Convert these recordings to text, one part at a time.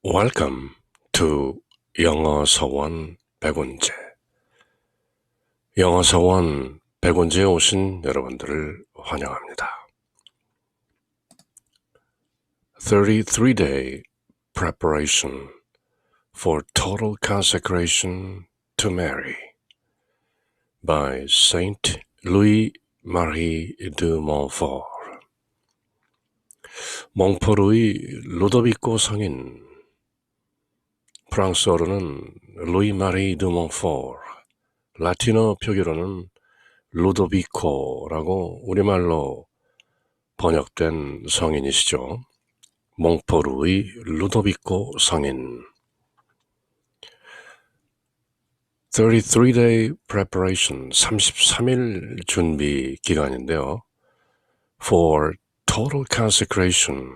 Welcome to 영어 서원 백운제. 영어 서원 백운제에 오신 여러분들을 환영합니다. 33-day preparation for total consecration to Mary by Saint Louis-Marie de Montfort. 몽포르의 루도비코 성인, 프랑스어로는 루이 마리 드 몽포르, 라틴어 표기로는 루도비코라고 우리말로 번역된 성인이시죠. 몽포르의 루도비코 성인. 33-day preparation, 33일 준비 기간인데요. For total consecration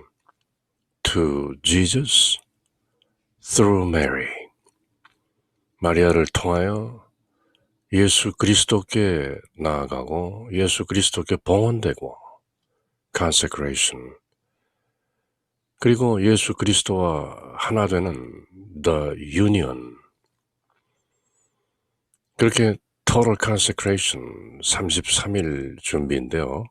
to Jesus through Mary. 마리아를 통하여 예수 그리스도께 나아가고 예수 그리스도께 봉헌되고 consecration. 그리고 예수 그리스도와 하나 되는 the union. 그렇게 total consecration 33일 준비인데요.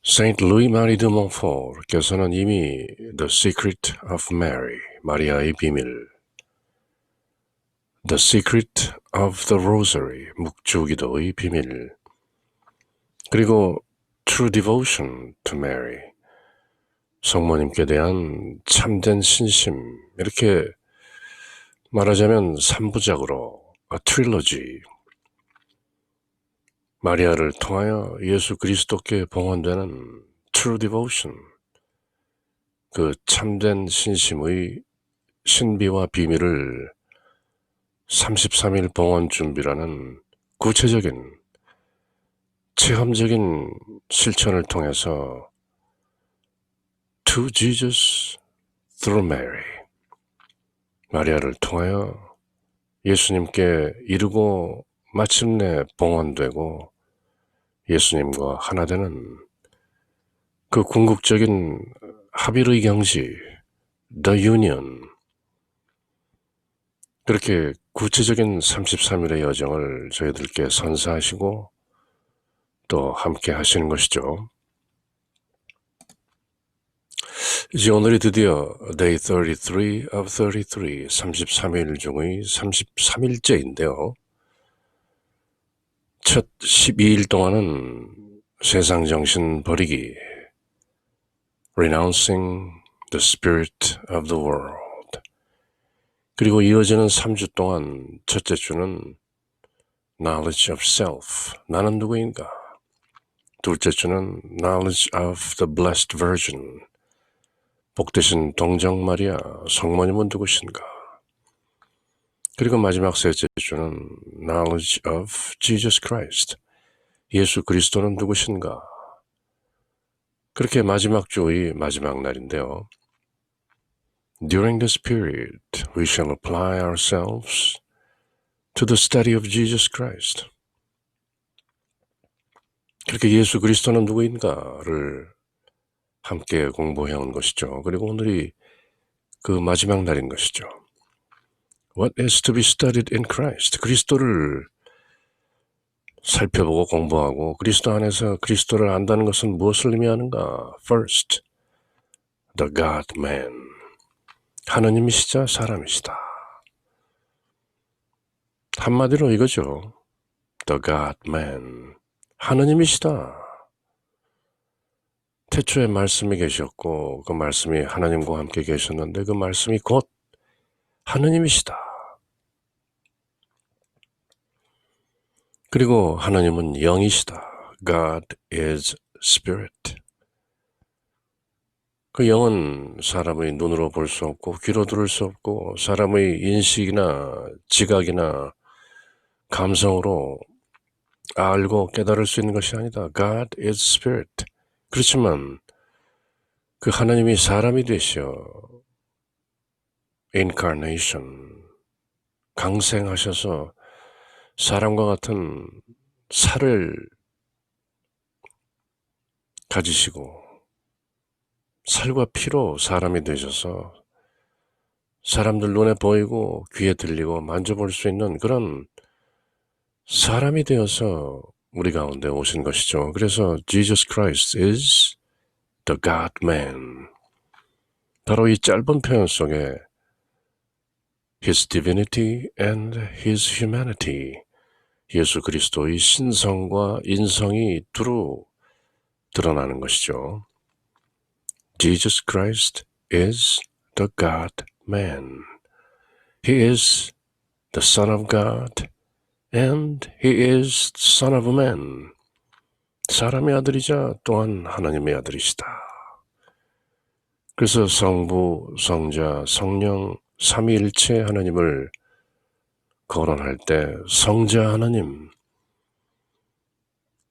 Saint Louis-Marie de Montfort께서는 이미 The Secret of Mary, 마리아의 비밀, The Secret of the Rosary, 묵주기도의 비밀, 그리고 True Devotion to Mary, 성모님께 대한 참된 신심, 이렇게 말하자면 3부작으로 A Trilogy, 마리아를 통하여 예수 그리스도께 봉헌되는 True Devotion, 그 참된 신심의 신비와 비밀을 33일 봉헌 준비라는 구체적인 체험적인 실천을 통해서 To Jesus through Mary, 마리아를 통하여 예수님께 이르고 마침내 봉헌되고 예수님과 하나 되는 그 궁극적인 합일의 경지, The Union, 그렇게 구체적인 33일의 여정을 저희들께 선사하시고 또 함께 하시는 것이죠. 이제 오늘이 드디어 Day 33 of 33, 33일 중의 33일째인데요. 첫 12일 동안은 세상 정신 버리기, Renouncing the Spirit of the World. 그리고 이어지는 3주 동안 첫째 주는 Knowledge of Self, 나는 누구인가. 둘째 주는 Knowledge of the Blessed Virgin, 복되신 동정 마리아, 성모님은 누구신가. 그리고 마지막 셋째 주는 Knowledge of Jesus Christ, 예수 그리스도는 누구신가. 그렇게 마지막 주의 마지막 날인데요. During this period, we shall apply ourselves to the study of Jesus Christ. 그렇게 예수 그리스도는 누구인가를 함께 공부해온 것이죠. 그리고 오늘이 그 마지막 날인 것이죠. What is to be studied in Christ? 그리스도를 살펴보고 공부하고 그리스도 안에서 그리스도를 안다는 것은 무엇을 의미하는가? First, the God-man. 하느님이시자 사람이시다. 한마디로 이거죠. The God-man. 하느님이시다. 태초에 말씀이 계셨고 그 말씀이 하나님과 함께 계셨는데 그 말씀이 곧 하느님이시다. 그리고 하나님은 영이시다. God is Spirit. 그 영은 사람의 눈으로 볼 수 없고 귀로 들을 수 없고 사람의 인식이나 지각이나 감성으로 알고 깨달을 수 있는 것이 아니다. God is Spirit. 그렇지만 그 하나님이 사람이 되셔 Incarnation, 강생하셔서 사람과 같은 살을 가지시고 살과 피로 사람이 되셔서 사람들 눈에 보이고 귀에 들리고 만져볼 수 있는 그런 사람이 되어서 우리 가운데 오신 것이죠. 그래서 Jesus Christ is the God-man. 바로 이 짧은 표현 속에 His divinity and His humanity, 예수 그리스도의 신성과 인성이 두루 드러나는 것이죠. Jesus Christ is the God-man. He is the Son of God and He is the Son of Man. 사람의 아들이자 또한 하나님의 아들이시다. 그래서 성부, 성자, 성령, 삼위일체 하나님을 거론할 때 성자 하나님,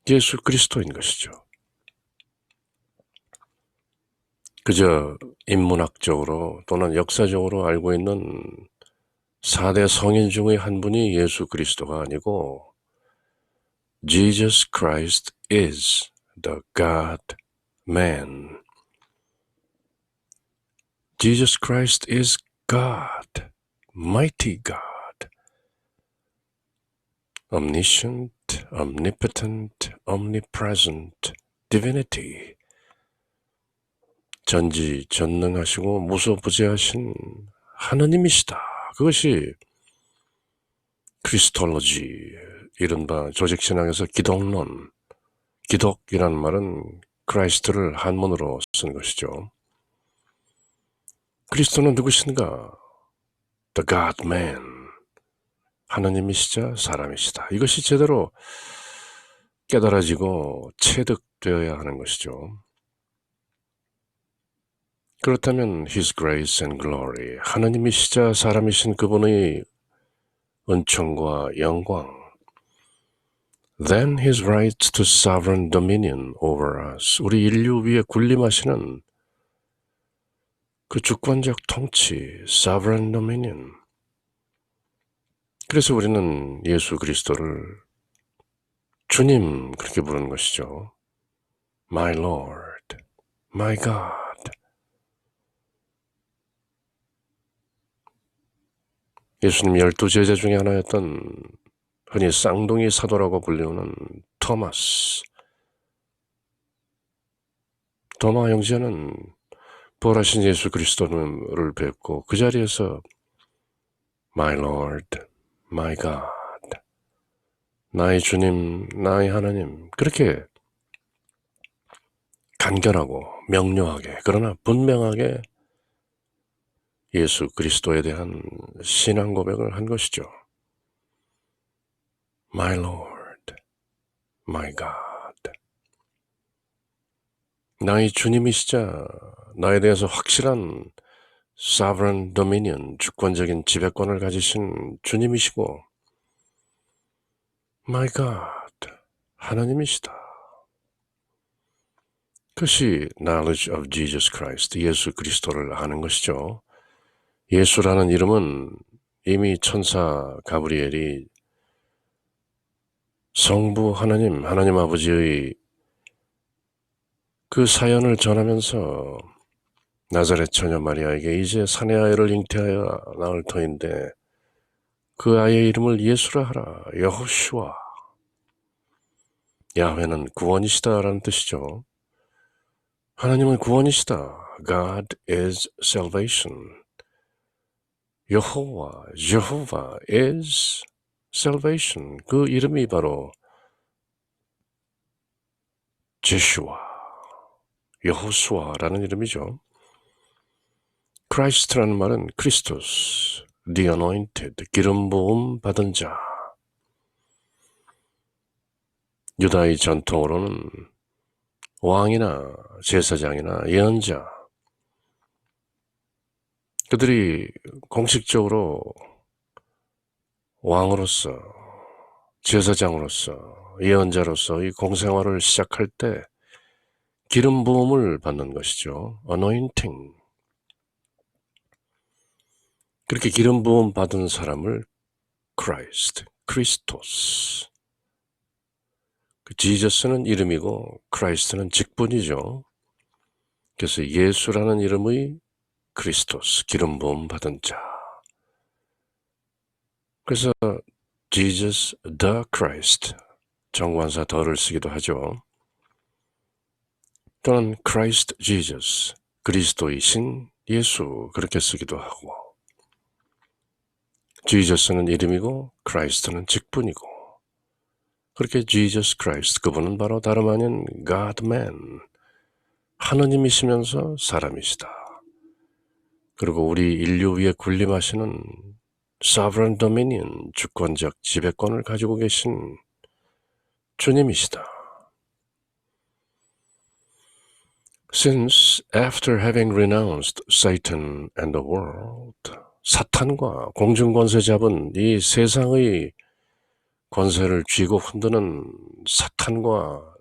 예수 그리스도인 것이죠. 그저 인문학적으로 또는 역사적으로 알고 있는 4대 성인 중의 한 분이 예수 그리스도가 아니고 Jesus Christ is the God-man. Jesus Christ is God, mighty God, omniscient, omnipotent, omnipresent, divinity. 전지전능하시고 무소부재하신 하느님이시다. 그것이 크리스톨로지, 이른바 조직신앙에서 기독론, 기독이라는 말은 크라이스트를 한문으로 쓴 것이죠. 그리스도는 누구신가? The God-man, 하느님이시자 사람이시다. 이것이 제대로 깨달아지고 체득되어야 하는 것이죠. 그렇다면 His grace and glory, 하느님이시자 사람이신 그분의 은총과 영광, then His right to sovereign dominion over us, 우리 인류 위에 군림하시는 그 주권적 통치, sovereign dominion. 그래서 우리는 예수 그리스도를 주님 그렇게 부르는 것이죠. My Lord, my God. 예수님 12제자 중에 하나였던 흔히 쌍둥이 사도라고 불리우는 토마스. 도마 형제는 부활하신 예수 그리스도를 뵙고 그 자리에서 My Lord, my God, 나의 주님, 나의 하나님, 그렇게 간결하고 명료하게 그러나 분명하게 예수 그리스도에 대한 신앙 고백을 한 것이죠. My Lord, my God. 나의 주님이시자 나에 대해서 확실한 sovereign dominion, 주권적인 지배권을 가지신 주님이시고 My God, 하나님이시다. 그것이 knowledge of Jesus Christ, 예수 그리스도를 아는 것이죠. 예수라는 이름은 이미 천사 가브리엘이 성부 하나님, 하나님 아버지의 그 사연을 전하면서 나자렛 처녀 마리아에게 이제 사내 아이를 잉태하여 낳을 터인데 그 아이의 이름을 예수라 하라. 여호슈아. 야훼는 구원이시다라는 뜻이죠. 하나님은 구원이시다. God is salvation. 여호와, Jehovah is salvation. 그 이름이 바로 제슈아, 여호수아라는 이름이죠. 크라이스트라는 말은 크리스토스, the anointed, 기름 부음 받은 자. 유다의 전통으로는 왕이나 제사장이나 예언자, 그들이 공식적으로 왕으로서, 제사장으로서, 예언자로서 이 공생활을 시작할 때 기름 부음을 받는 것이죠. anointing. 그렇게 기름 부음 받은 사람을 Christ, 크리스토스. 지저스는 이름이고 크라이스트는 직분이죠. 그래서 예수라는 이름의 크리스토스, 기름 부음 받은 자. 그래서 Jesus the Christ, 정관사 더를 쓰기도 하죠. 또는 Christ Jesus, 그리스도이신 예수, 그렇게 쓰기도 하고, Jesus는 이름이고 Christ는 직분이고, 그렇게 Jesus Christ, 그분은 바로 다름 아닌 God-man, 하느님이시면서 사람이시다. 그리고 우리 인류 위에 군림하시는 Sovereign Dominion, 주권적 지배권을 가지고 계신 주님이시다. Since after having renounced Satan and the world, 사탄과 공중권세 잡은 이 세상의 권세를 쥐고 흔드는 사탄과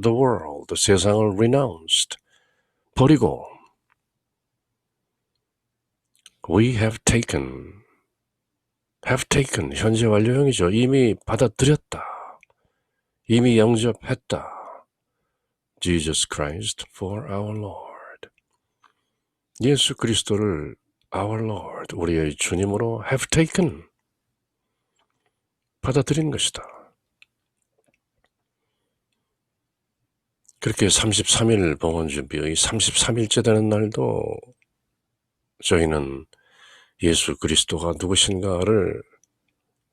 the world, 세상을 renounced, 버리고 we have taken, 현재 완료형이죠. 이미 받아들였다. 이미 영접했다. Jesus Christ for our Lord. 예수 그리스도를 our Lord, 우리의 주님으로 have taken, 받아들인 것이다. 그렇게 33일 봉헌준비의 33일째 되는 날도 저희는 예수 그리스도가 누구신가를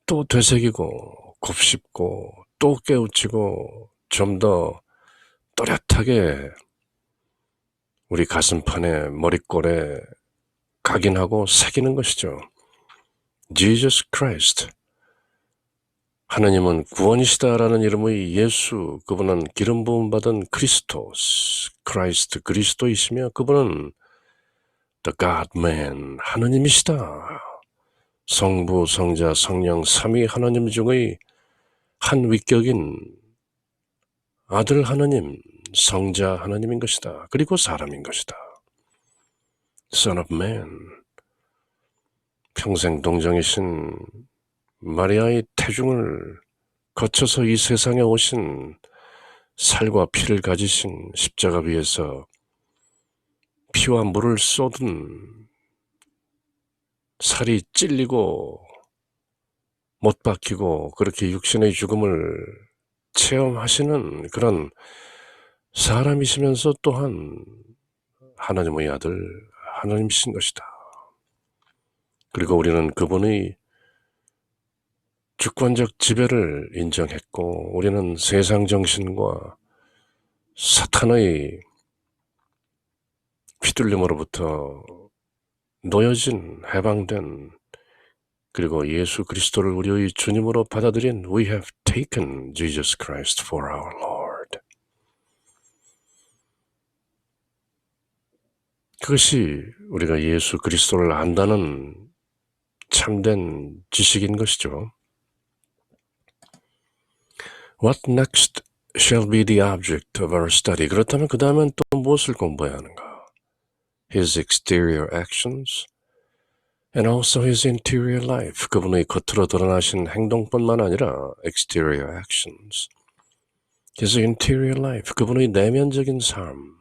또 되새기고 곱씹고 또 깨우치고 좀 더 또렷하게 우리 가슴판에 머릿골에 각인하고 새기는 것이죠. Jesus Christ, 하느님은 구원이시다라는 이름의 예수, 그분은 기름 부음 받은 크리스토스, 크라이스트, 그리스도이시며 그분은 the God-man, 하느님이시다. 성부, 성자, 성령, 삼위 하느님 중의 한 위격인 아들 하느님, 성자 하느님인 것이다. 그리고 사람인 것이다. Son of Man, 평생 동정이신 마리아의 태중을 거쳐서 이 세상에 오신 살과 피를 가지신 십자가 위에서 피와 물을 쏟은 살이 찔리고 못 박히고 그렇게 육신의 죽음을 체험하시는 그런 사람이시면서 또한 하나님의 아들, 하나님이신 것이다. 그리고 우리는 그분의 주권적 지배를 인정했고 우리는 세상 정신과 사탄의 휘둘림으로부터 놓여진, 해방된, 그리고 예수 그리스도를 우리의 주님으로 받아들인 We have taken Jesus Christ for our Lord. 그것이 우리가 예수 그리스도를 안다는 참된 지식인 것이죠. What next shall be the object of our study? 그렇다면 그 다음엔 또 무엇을 공부해야 하는가? His exterior actions and also his interior life. 그분의 겉으로 드러나신 행동뿐만 아니라 exterior actions. his interior life. 그분의 내면적인 삶.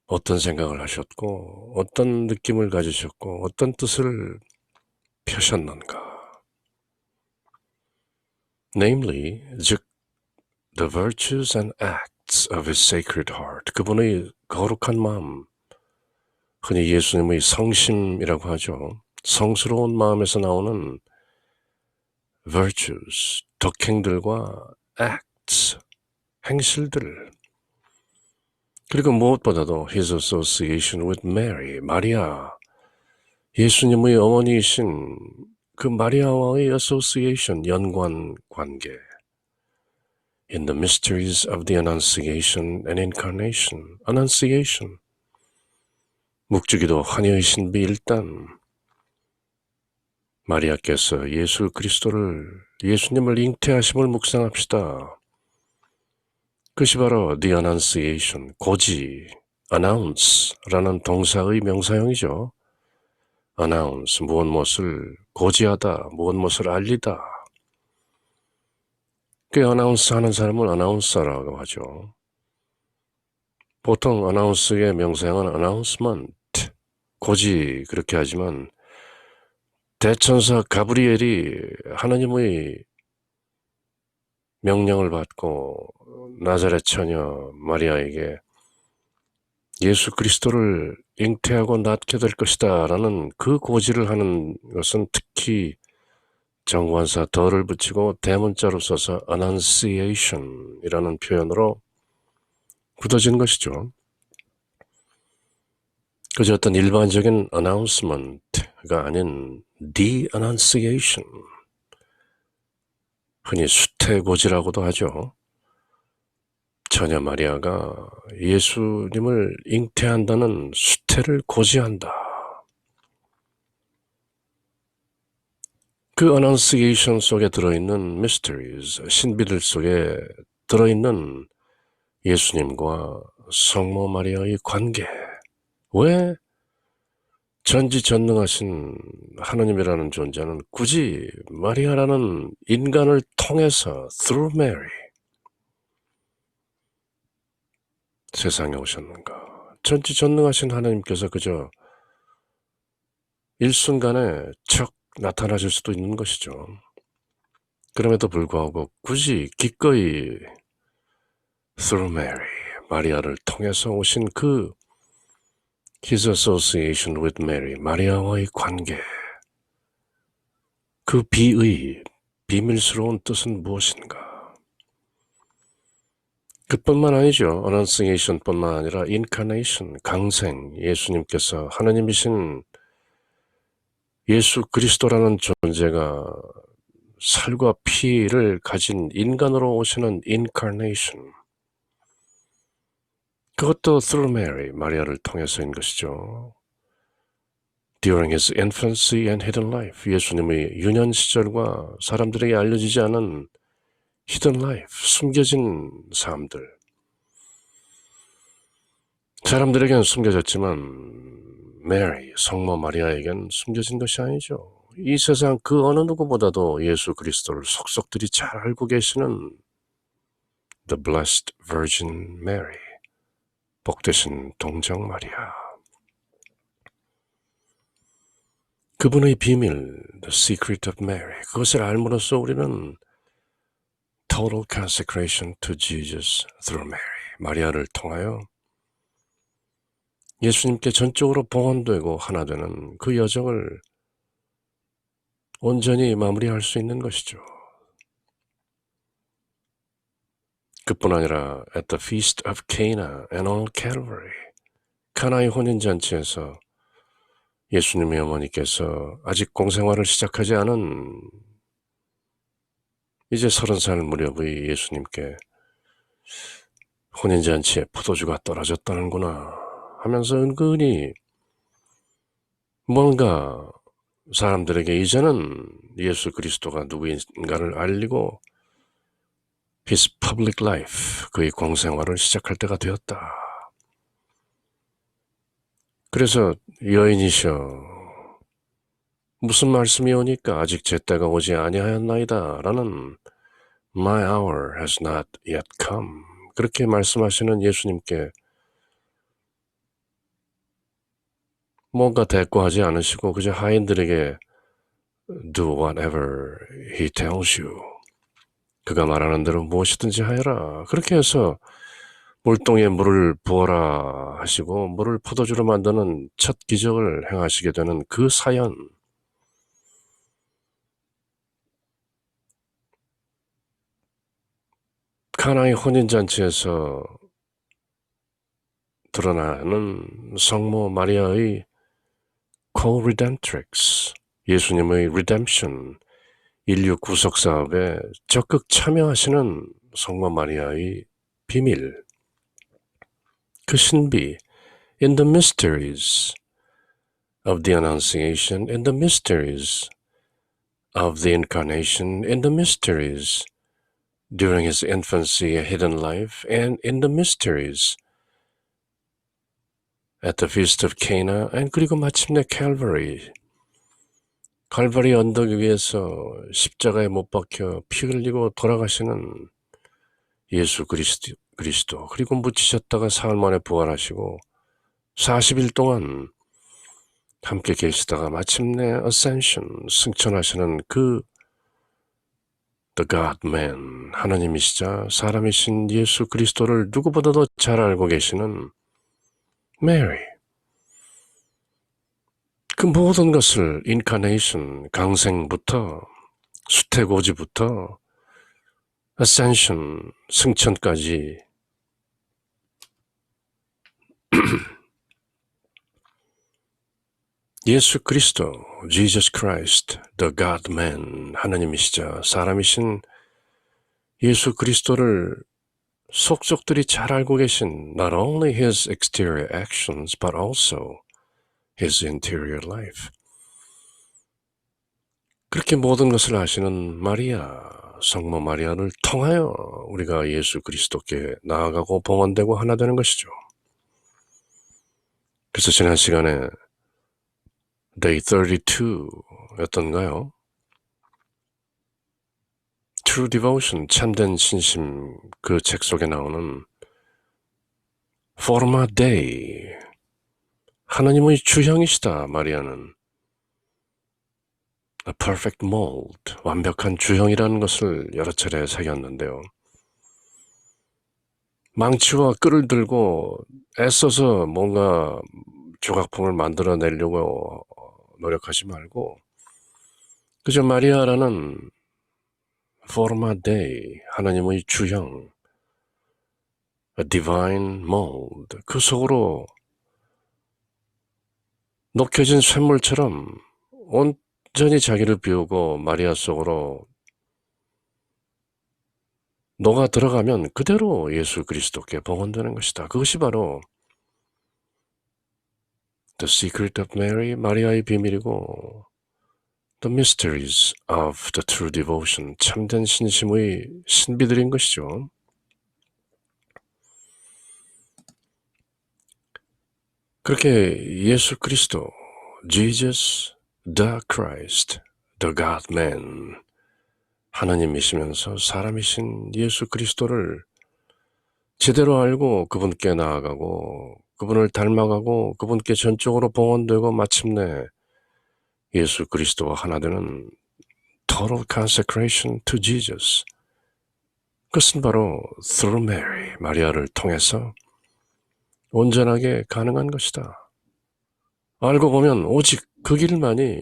어떤 생각을 하셨고 어떤 느낌을 가지셨고 어떤 뜻을 펴셨는가. Namely, 즉 the virtues and acts of his sacred heart. 그분의 거룩한 마음, 흔히 예수님의 성심이라고 하죠. 성스러운 마음에서 나오는 virtues, 덕행들과 acts, 행실들. 그리고 무엇보다도 his association with Mary, 마리아, 예수님의 어머니이신 그 마리아와의 association, 연관 관계. In the mysteries of the Annunciation and Incarnation, Annunciation, 묵주기도 환희의 신비 1단, 마리아께서 예수 그리스도를, 예수님을 잉태하심을 묵상합시다. 그것이 바로 the Annunciation, 고지, announce라는 동사의 명사형이죠. announce, 무엇을 고지하다, 무엇을 알리다. 그 announce 하는 사람은 announcer라고 하죠. 보통 어나운스의 명사형은 announcement, 고지 그렇게 하지만 대천사 가브리엘이 하나님의 명령을 받고 나자렛 처녀 마리아에게 예수 그리스도를 잉태하고 낳게 될 것이다 라는 그 고지를 하는 것은 특히 정관사 덜을 붙이고 대문자로 써서 annunciation이라는 표현으로 굳어진 것이죠. 그저 어떤 일반적인 announcement가 아닌 the annunciation, 흔히 수태고지라고도 하죠. 처녀 마리아가 예수님을 잉태한다는 수태를 고지한다. 그 annunciation 속에 들어있는 mysteries, 신비들 속에 들어있는 예수님과 성모 마리아의 관계, 왜 전지전능하신 하나님이라는 존재는 굳이 마리아라는 인간을 통해서 through Mary 세상에 오셨는가? 전지전능하신 하나님께서 그저 일순간에 척 나타나실 수도 있는 것이죠. 그럼에도 불구하고 굳이 기꺼이 through Mary, 마리아를 통해서 오신 그 His association with Mary, 마리아와의 관계, 그 비의 비밀스러운 뜻은 무엇인가? 그뿐만 아니죠. annunciation뿐만 아니라 incarnation, 강생, 예수님께서 하나님이신 예수 그리스도라는 존재가 살과 피를 가진 인간으로 오시는 incarnation, 그것도 through Mary, 마리아를 통해서인 것이죠. During his infancy and hidden life, 예수님의 유년 시절과 사람들에게 알려지지 않은 hidden life, 숨겨진 삶들. 사람들에게는 숨겨졌지만 Mary, 성모 마리아에겐 숨겨진 것이 아니죠. 이 세상 그 어느 누구보다도 예수 그리스도를 속속들이 잘 알고 계시는 The Blessed Virgin Mary, 복되신 동정 마리아. 그분의 비밀, The Secret of Mary, 그것을 알므로써 우리는 Total Consecration to Jesus through Mary, 마리아를 통하여 예수님께 전적으로 봉헌되고 하나 되는 그 여정을 온전히 마무리할 수 있는 것이죠. 그뿐 아니라 at the feast of Cana and on Calvary, 카나의 혼인잔치에서 예수님의 어머니께서 아직 공생활을 시작하지 않은 이제 30살 무렵의 예수님께 혼인잔치에 포도주가 떨어졌다는구나 하면서 은근히 뭔가 사람들에게 이제는 예수 그리스도가 누구인가를 알리고 His public life, 그의 공생활을 시작할 때가 되었다. 그래서 여인이셔, 무슨 말씀이 오니까 아직 제 때가 오지 아니하였나이다 라는 My hour has not yet come, 그렇게 말씀하시는 예수님께 뭔가 대꾸하지 않으시고 그저 하인들에게 Do whatever he tells you, 그가 말하는 대로 무엇이든지 하여라, 그렇게 해서 물동에 물을 부어라 하시고 물을 포도주로 만드는 첫 기적을 행하시게 되는 그 사연, 카나의 혼인잔치에서 드러나는 성모 마리아의 co-redemptrix, 예수님의 redemption, 인류 구속 사업에 적극 참여하시는 성모 마리아의 비밀, 그 신비, in the mysteries of the Annunciation, in the mysteries of the Incarnation, in the mysteries during his infancy, a hidden life, and in the mysteries at the feast of Cana, and 그리고 마침내 Calvary, 칼바리 언덕 위에서 십자가에 못 박혀 피 흘리고 돌아가시는 예수 그리스도, 그리고 묻히셨다가 사흘 만에 부활하시고 40일 동안 함께 계시다가 마침내 ascension, 승천하시는 그 The God-man, 하나님이시자 사람이신 예수 그리스도를 누구보다도 잘 알고 계시는 메리. 그 모든 것을 incarnation, 강생부터 수태고지부터 ascension, 승천까지 예수 그리스도, Jesus Christ, the God-man, 하나님이시자 사람이신 예수 그리스도를 속속들이 잘 알고 계신 not only his exterior actions but also his interior life. 그렇게 모든 것을 아시는 마리아, 성모 마리아를 통하여 우리가 예수 그리스도께 나아가고 봉헌되고 하나 되는 것이죠. 그래서 지난 시간에 Day 32였던가요? True Devotion, 참된 신심, 그 책 속에 나오는 Forma Dei, 하나님의 주형이시다, 마리아는. A perfect mold, 완벽한 주형이라는 것을 여러 차례 새겼는데요. 망치와 끌을 들고 애써서 뭔가 조각품을 만들어내려고 노력하지 말고 그저 마리아라는 Forma Dei, 하나님의 주형, A divine mold, 그 속으로 녹여진 쇳물처럼 온전히 자기를 비우고 마리아 속으로 녹아 들어가면 그대로 예수 그리스도께 봉헌되는 것이다. 그것이 바로 The Secret of Mary, 마리아의 비밀이고 The Mysteries of the True Devotion, 참된 신심의 신비들인 것이죠. 그렇게 예수 그리스도, Jesus the Christ, the God-man, 하나님이시면서 사람이신 예수 그리스도를 제대로 알고 그분께 나아가고 그분을 닮아가고 그분께 전적으로 봉헌되고 마침내 예수 그리스도와 하나 되는 Total Consecration to Jesus. 그것은 바로 Through Mary, 마리아를 통해서 온전하게 가능한 것이다. 알고 보면 오직 그 길만이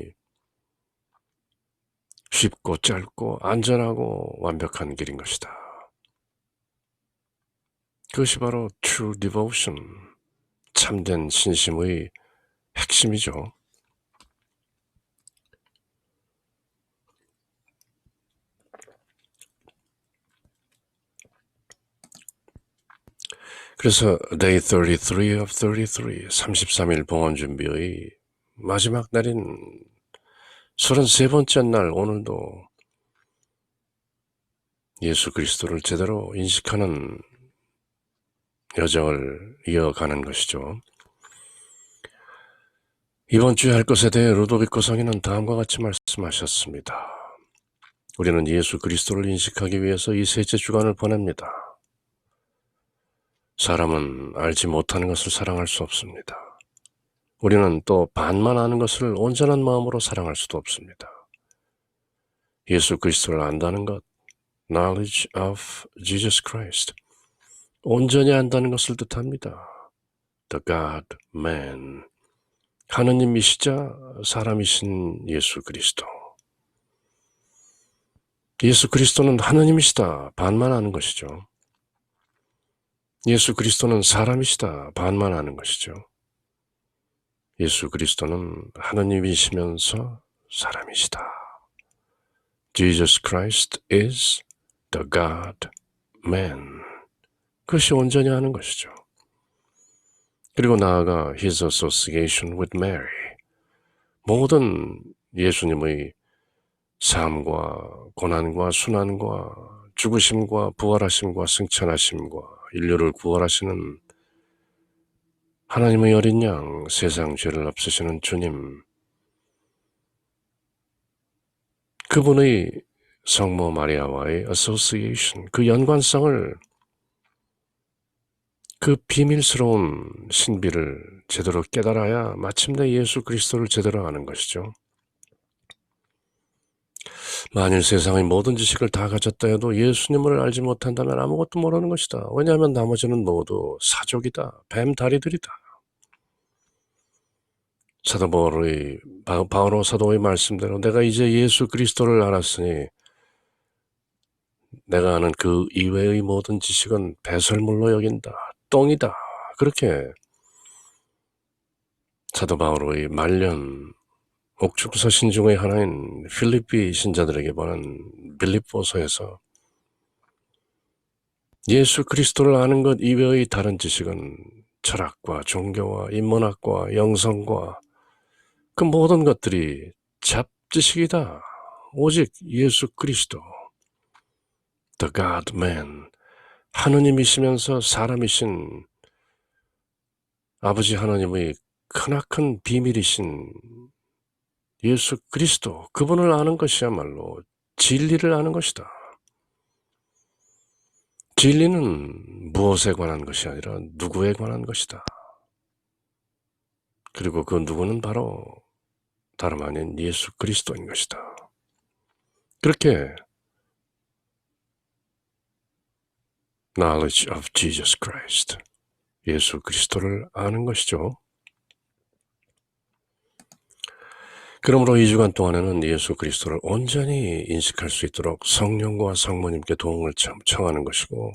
쉽고 짧고 안전하고 완벽한 길인 것이다. 그것이 바로 True Devotion, 참된 신심의 핵심이죠. 그래서 Day 33 of 33, 33일 봉헌 준비의 마지막 날인 33번째 날 오늘도 예수 그리스도를 제대로 인식하는 여정을 이어가는 것이죠. 이번 주에 할 것에 대해 루도비코 성인은 다음과 같이 말씀하셨습니다. 우리는 예수 그리스도를 인식하기 위해서 이 셋째 주간을 보냅니다. 사람은 알지 못하는 것을 사랑할 수 없습니다. 우리는 또 반만 아는 것을 온전한 마음으로 사랑할 수도 없습니다. 예수 그리스도를 안다는 것, knowledge of Jesus Christ, 온전히 안다는 것을 뜻합니다. The God-man, 하느님이시자 사람이신 예수 그리스도. 예수 그리스도는 하느님이시다, 반만 아는 것이죠. 예수 그리스도는 사람이시다, 반만 아는 것이죠. 예수 그리스도는 하느님이시면서 사람이시다. Jesus Christ is the God-man. 그것이 온전히 아는 것이죠. 그리고 나아가 His association with Mary. 모든 예수님의 삶과 고난과 순환과 죽으심과 부활하심과 승천하심과 인류를 구원하시는 하나님의 어린 양, 세상 죄를 없애시는 주님, 그분의 성모 마리아와의 association, 그 연관성을 그 비밀스러운 신비를 제대로 깨달아야 마침내 예수 그리스도를 제대로 아는 것이죠. 만일 세상의 모든 지식을 다 가졌다 해도 예수님을 알지 못한다면 아무것도 모르는 것이다. 왜냐하면 나머지는 모두 사족이다. 뱀다리들이다. 바오로 사도의 말씀대로 내가 이제 예수 그리스도를 알았으니 내가 아는 그 이외의 모든 지식은 배설물로 여긴다. 똥이다. 그렇게 사도 바오로의 말년 옥중서신 중의 하나인 필리피 신자들에게 보낸 빌립보서에서 예수 그리스도를 아는 것 이외의 다른 지식은 철학과 종교와 인문학과 영성과 그 모든 것들이 잡지식이다. 오직 예수 그리스도, the God-man, 하느님이시면서 사람이신 아버지 하나님의 크나큰 비밀이신 예수 그리스도, 그분을 아는 것이야말로 진리를 아는 것이다. 진리는 무엇에 관한 것이 아니라 누구에 관한 것이다. 그리고 그 누구는 바로 다름 아닌 예수 그리스도인 것이다. 그렇게 knowledge of Jesus Christ, 예수 그리스도를 아는 것이죠. 그러므로 2주간 동안에는 예수 그리스도를 온전히 인식할 수 있도록 성령과 성모님께 도움을 청하는 것이고,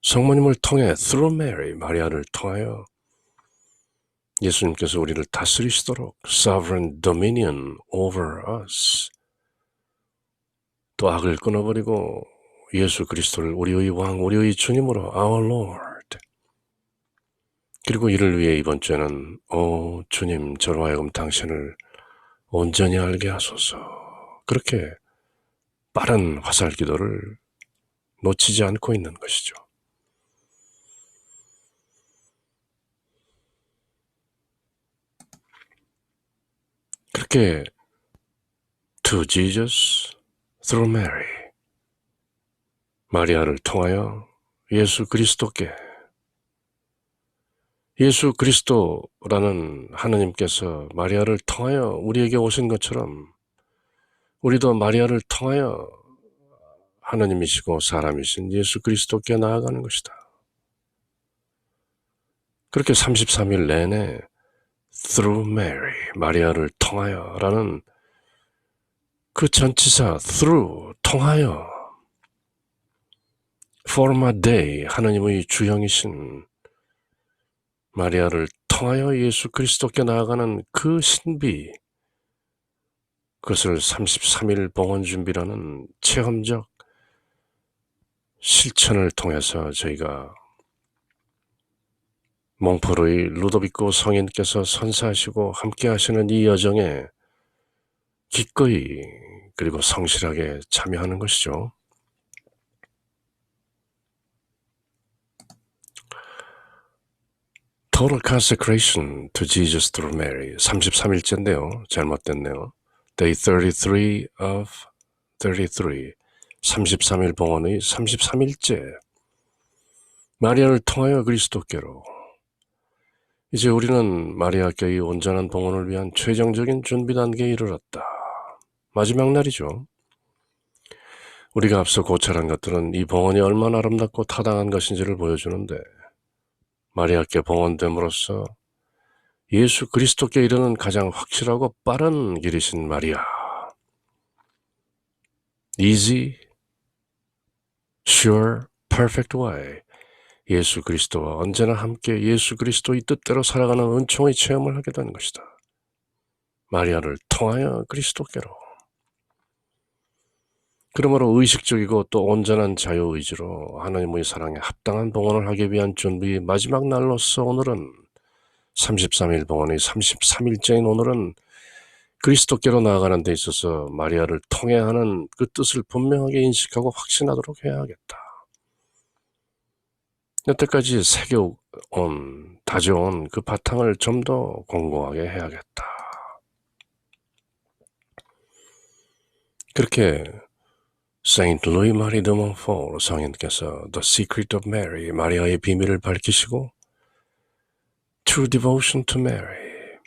성모님을 통해 through Mary, 마리아를 통하여 예수님께서 우리를 다스리시도록 sovereign dominion over us, 또 악을 끊어버리고 예수 그리스도를 우리의 왕, 우리의 주님으로 our Lord. 그리고 이를 위해 이번 주에는 오 주님, 저로 하여금 당신을 온전히 알게 하소서. 그렇게 빠른 화살 기도를 놓치지 않고 있는 것이죠. 그렇게 to Jesus through Mary, 마리아를 통하여 예수 그리스도께, 예수 그리스도라는 하느님께서 마리아를 통하여 우리에게 오신 것처럼 우리도 마리아를 통하여 하느님이시고 사람이신 예수 그리스도께 나아가는 것이다. 그렇게 33일 내내 through Mary, 마리아를 통하여 라는 그 전치사 through, 통하여, for my day, 하느님의 주형이신 마리아를 통하여 예수 그리스도께 나아가는 그 신비, 그것을 33일 봉헌 준비라는 체험적 실천을 통해서 저희가 몽포르의 루도비코 성인께서 선사하시고 함께 하시는 이 여정에 기꺼이 그리고 성실하게 참여하는 것이죠. Total consecration to Jesus through Mary. 33일째인데요. 잘못됐네요. Day 33 of 33. 33일 봉헌의 33일째. 마리아를 통하여 그리스도께로. 이제 우리는 마리아께의 온전한 봉헌을 위한 최종적인 준비 단계에 이르렀다. 마지막 날이죠. 우리가 앞서 고찰한 것들은 이 봉헌이 얼마나 아름답고 타당한 것인지를 보여주는데, 마리아께 봉헌됨으로써 예수 그리스도께 이르는 가장 확실하고 빠른 길이신 마리아. Easy, sure, perfect way. 예수 그리스도와 언제나 함께 예수 그리스도의 뜻대로 살아가는 은총의 체험을 하게 되는 것이다. 마리아를 통하여 그리스도께로. 그러므로 의식적이고 또 온전한 자유의지로 하나님의 사랑에 합당한 봉헌을 하기 위한 준비의 마지막 날로서 오늘은 33일 봉헌의 33일째인 오늘은 그리스도께로 나아가는 데 있어서 마리아를 통해 하는 그 뜻을 분명하게 인식하고 확신하도록 해야 하겠다. 여태까지 새겨온, 다져온 그 바탕을 좀 더 공고하게 해야겠다. 그렇게 Saint Louis Marie de Montfort 성인께서 The Secret of Mary, 마리아의 비밀을 밝히시고 True Devotion to Mary,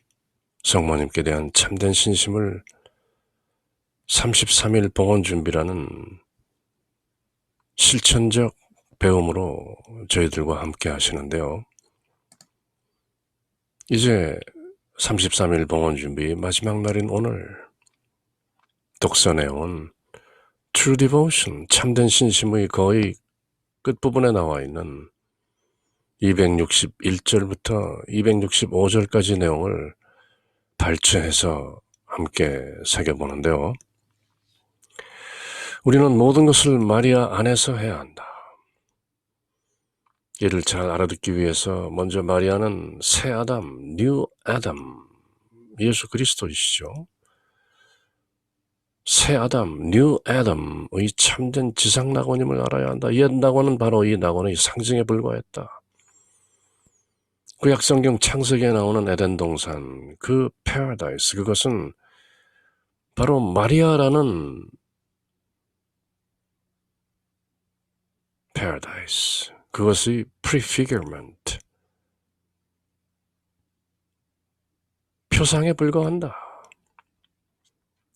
성모님께 대한 참된 신심을 33일 봉헌 준비라는 실천적 배움으로 저희들과 함께 하시는데요. 이제 33일 봉헌 준비 마지막 날인 오늘 독서 내용은 True Devotion, 참된 신심의 거의 끝부분에 나와 있는 261절부터 265절까지 내용을 발췌해서 함께 새겨보는데요. 우리는 모든 것을 마리아 안에서 해야 한다. 이를 잘 알아듣기 위해서 먼저 마리아는 새 아담, 뉴 아담, 예수 그리스도이시죠. 새 아담, 뉴 아담의 참된 지상 낙원임을 알아야 한다. 옛 낙원은 바로 이 낙원의 상징에 불과했다. 구약성경 창세기에 나오는 에덴 동산, 그 패러다이스, 그것은 바로 마리아라는 패러다이스, 그것의 prefigurement, 표상에 불과한다.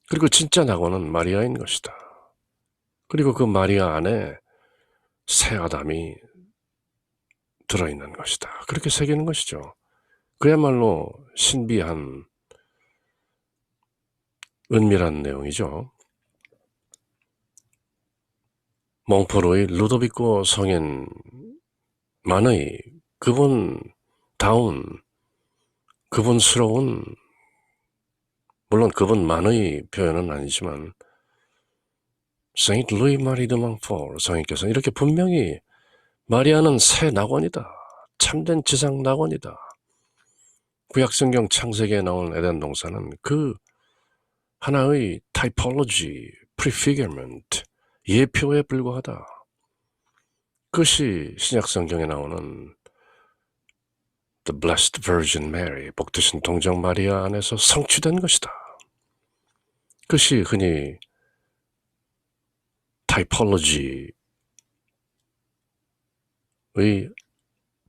그리고 진짜 낙원은 마리아인 것이다. 그리고 그 마리아 안에 새 아담이 들어있는 것이다. 그렇게 새기는 것이죠. 그야말로 신비한 은밀한 내용이죠. 몽포로의 루도비코 성인만의 그분다운, 그분스러운, 물론 그분만의 표현은 아니지만 Saint Louis Marie de Montfort 성인께서는 이렇게 분명히 마리아는 새 낙원이다. 참된 지상 낙원이다. 구약성경 창세기에 나온 에덴 동산은 그 하나의 typology, prefigurement, 예표에 불과하다. 그것이 신약성경에 나오는 The Blessed Virgin Mary, 복되신 동정 마리아 안에서 성취된 것이다. 그것이 흔히 typology의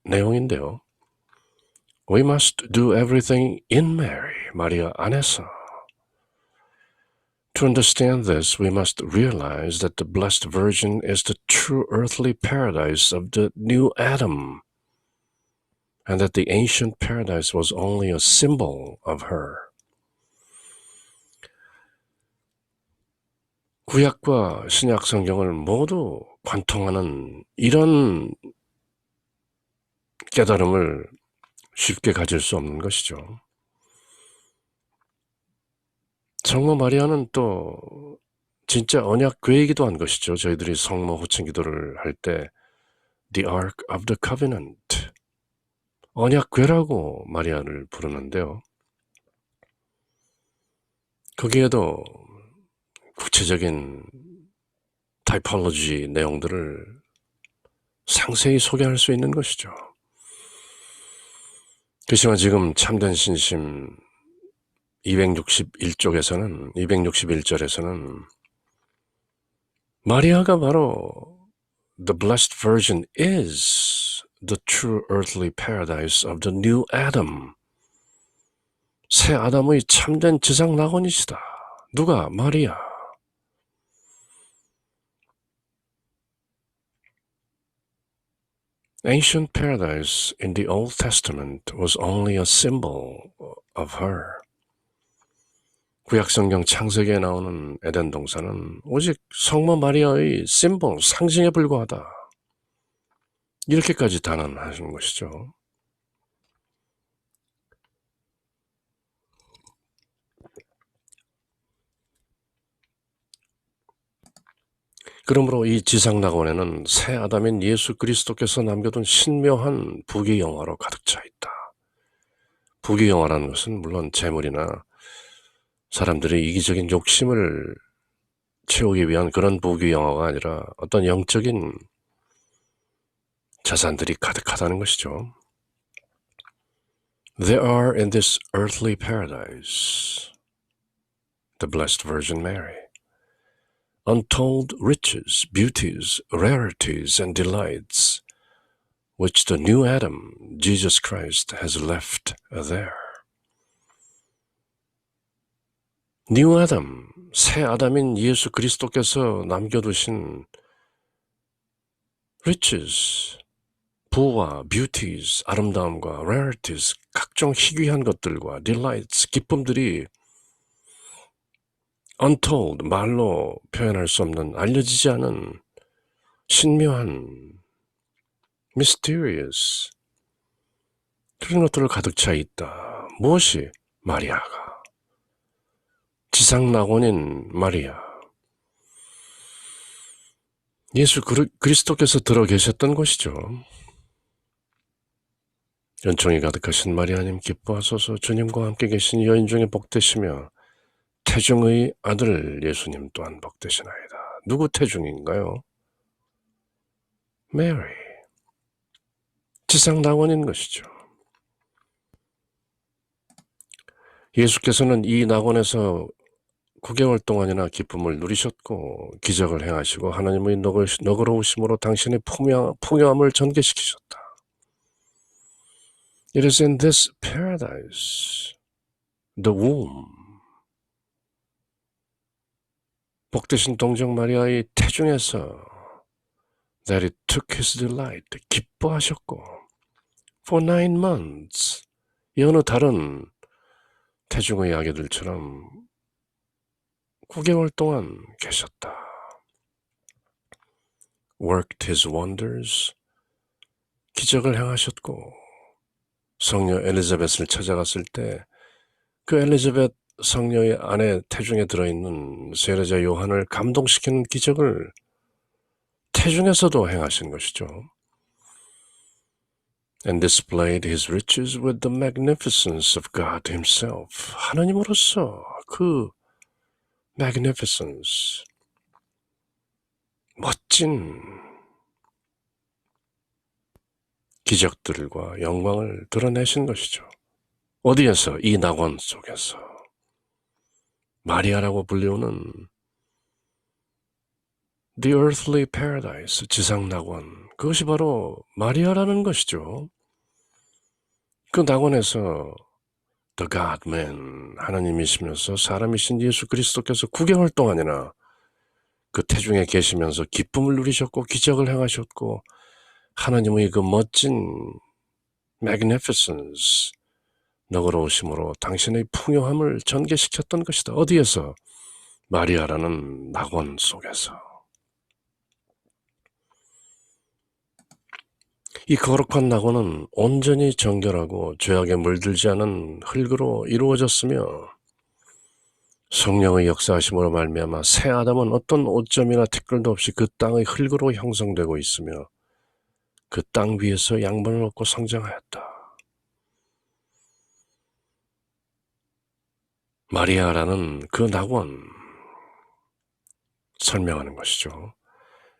내용인데요. We must do everything in Mary, 마리아 안에서. To understand this, we must realize that the Blessed Virgin is the true earthly paradise of the new Adam, and that the ancient paradise was only a symbol of her. 구약과 신약 성경을 모두 관통하는 이런 깨달음을 쉽게 가질 수 없는 것이죠. 성모 마리아는 또 진짜 언약궤이기도 한 것이죠. 저희들이 성모 호칭 기도를 할 때 The Ark of the Covenant, 언약궤라고 마리아를 부르는데요. 거기에도 구체적인 타이폴로지 내용들을 상세히 소개할 수 있는 것이죠. 그렇지만 지금 참된 신심 261절에서는 마리아가 바로 The Blessed Virgin is the true earthly paradise of the new Adam. 새 아담의 참된 지상 낙원이시다. 누가? 마리아. Ancient paradise in the Old Testament was only a symbol of her. 구약성경 창세기에 나오는 에덴 동산은 오직 성모 마리아의 심볼, 상징에 불과하다. 이렇게까지 단언하시는 것이죠. 그러므로 이 지상낙원에는 새 아담인 예수 그리스도께서 남겨둔 신묘한 부귀영화로 가득 차 있다. 부귀영화라는 것은 물론 재물이나 사람들의 이기적인 욕심을 채우기 위한 그런 부귀영화가 아니라 어떤 영적인 자산들이 가득하다는 것이죠. There are in this earthly paradise, the Blessed Virgin Mary, untold riches, beauties, rarities, and delights, which the new Adam, Jesus Christ, has left there. New Adam, 새 아담인 예수 그리스도께서 남겨두신 riches, 부와 beauties, 아름다움과 rarities, 각종 희귀한 것들과 delights, 기쁨들이 untold, 말로 표현할 수 없는, 알려지지 않은 신묘한 mysterious, 그런 것들을 가득 차 있다. 무엇이? 마리아가. 지상낙원인 마리아. 예수 그리스도께서 들어 계셨던 곳이죠. 연총이 가득하신 마리아님 기뻐하소서. 주님과 함께 계신 여인 중에 복되시며 태중의 아들 예수님 또한 복되시나이다. 누구 태중인가요? 메리. 지상낙원인 것이죠. 예수께서는 이 낙원에서 9개월 동안이나 기쁨을 누리셨고 기적을 행하시고 하나님의 너그러우심으로 당신의 풍요함을 전개시키셨다. It is in this paradise, the womb, 복되신 동정 마리아의 태중에서 that it took his delight, 기뻐하셨고 for 9 months, 이 어느 다른 태중의 아기들처럼 9개월 동안 계셨다. Worked his wonders, 기적을 행하셨고 성녀 엘리자벳을 찾아갔을 때 그 엘리자벳 성녀의 안에 태중에 들어있는 세례자 요한을 감동시키는 기적을 태중에서도 행하신 것이죠. And displayed his riches with the magnificence of God himself. 하나님으로서 그 magnificence, 멋진 기적들과 영광을 드러내신 것이죠. 어디에서? 이 낙원 속에서. 마리아라고 불리우는 the earthly paradise, 지상 낙원. 그것이 바로 마리아라는 것이죠. 그 낙원에서 the God-man, 하나님이시면서 사람이신 예수 그리스도께서 9개월 동안이나 그 태중에 계시면서 기쁨을 누리셨고 기적을 행하셨고 하나님의 그 멋진 magnificence, 너그러우심으로 당신의 풍요함을 전개시켰던 것이다. 어디에서? 마리아라는 낙원 속에서. 이 거룩한 낙원은 온전히 정결하고 죄악에 물들지 않은 흙으로 이루어졌으며 성령의 역사하심으로 말미암아 새 아담은 어떤 오점이나 티끌도 없이 그 땅의 흙으로 형성되고 있으며 그 땅 위에서 양분을 얻고 성장하였다. 마리아라는 그 낙원 설명하는 것이죠.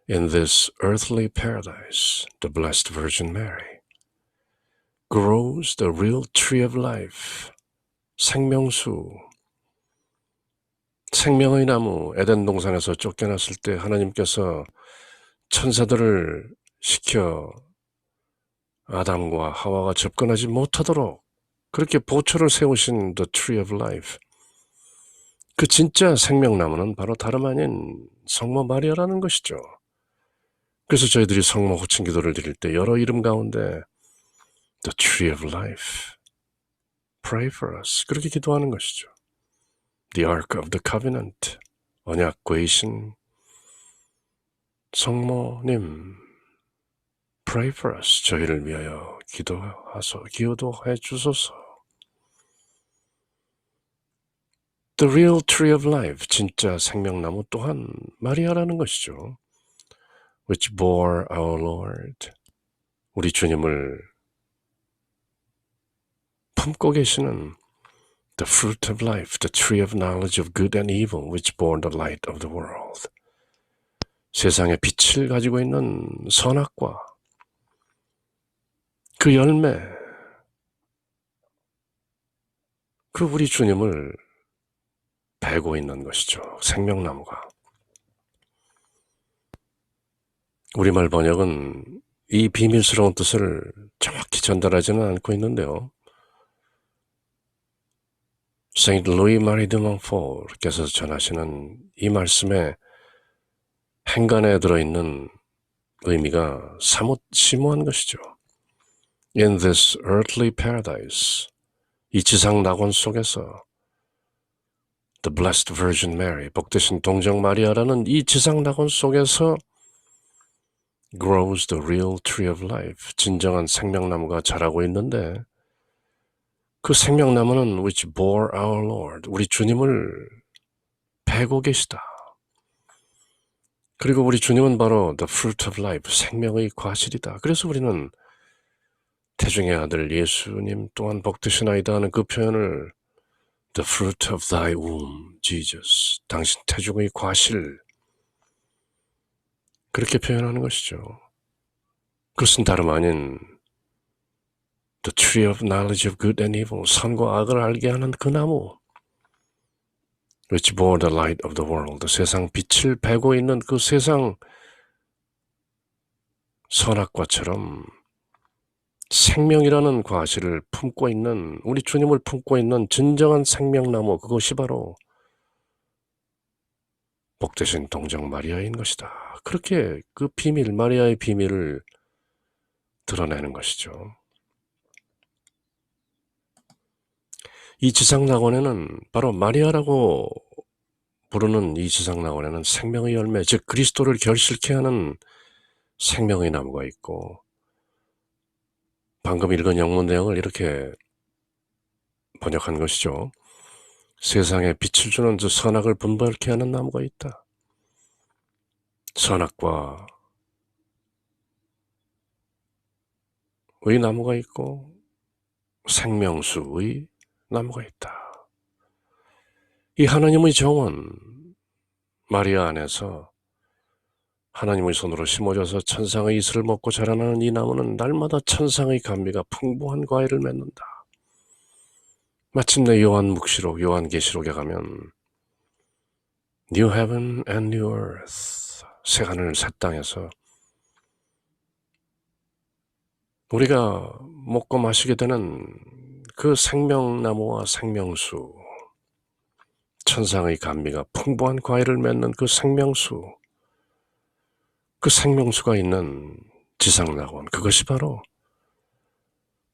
In this earthly paradise, the Blessed Virgin Mary grows the real tree of life, 생명수, 생명의 나무. 에덴 동산에서 쫓겨났을 때 하나님께서 천사들을 시켜 아담과 하와가 접근하지 못하도록 그렇게 보초를 세우신 the tree of life. 그 진짜 생명나무는 바로 다름 아닌 성모 마리아라는 것이죠. 그래서 저희들이 성모 호칭 기도를 드릴 때 여러 이름 가운데 the tree of life, pray for us, 그렇게 기도하는 것이죠. The ark of the covenant, 언약 궤이신 성모님, pray for us, 저희를 위하여 기도해 주소서. The real tree of life, 진짜 생명나무 또한 마리아라는 것이죠. Which bore our Lord, 우리 주님을 품고 계시는 the fruit of life, the tree of knowledge of good and evil, which bore the light of the world. 세상의 빛을 가지고 있는 선악과 그 열매, 그 우리 주님을 베고 있는 것이죠. 생명나무가. 우리말 번역은 이 비밀스러운 뜻을 정확히 전달하지는 않고 있는데요. 세인트 루이 마리 드 몽포르께서 전하시는 이 말씀에 행간에 들어있는 의미가 사뭇 심오한 것이죠. In this earthly paradise, 이 지상 낙원 속에서 The Blessed Virgin Mary, 복되신 동정 마리아라는 이 지상 낙원 속에서 grows the real tree of life, 진정한 생명나무가 자라고 있는데 그 생명나무는 which bore our Lord, 우리 주님을 베고 계시다. 그리고 우리 주님은 바로 the fruit of life, 생명의 과실이다. 그래서 우리는 태중의 아들 예수님 또한 복되시나이다 하는 그 표현을 the fruit of thy womb, Jesus, 당신 태중의 과실, 그렇게 표현하는 것이죠. 그것은 다름 아닌 the tree of knowledge of good and evil, 선과 악을 알게 하는 그 나무, which bore the light of the world, 세상 빛을 배고 있는 그 세상 선악과처럼 생명이라는 과실을 품고 있는, 우리 주님을 품고 있는 진정한 생명나무, 그것이 바로 복되신 동정 마리아인 것이다. 그렇게 그 비밀, 마리아의 비밀을 드러내는 것이죠. 이 지상낙원에는 바로 마리아라고 부르는 이 지상낙원에는 생명의 열매, 즉 그리스도를 결실케 하는 생명의 나무가 있고, 방금 읽은 영문 내용을 이렇게 번역한 것이죠. 세상에 빛을 주는 저 선악을 분별케 하는 나무가 있다. 선악과 의 나무가 있고 생명수의 나무가 있다. 이 하나님의 정원 마리아 안에서 하나님의 손으로 심어져서 천상의 이슬을 먹고 자라나는 이 나무는 날마다 천상의 감미가 풍부한 과일을 맺는다. 마침내 요한묵시록, 요한계시록에 가면 New Heaven and New Earth, 새하늘 새 땅에서 우리가 먹고 마시게 되는 그 생명나무와 생명수, 천상의 감미가 풍부한 과일을 맺는 그 생명수, 그 생명수가 있는 지상낙원, 그것이 바로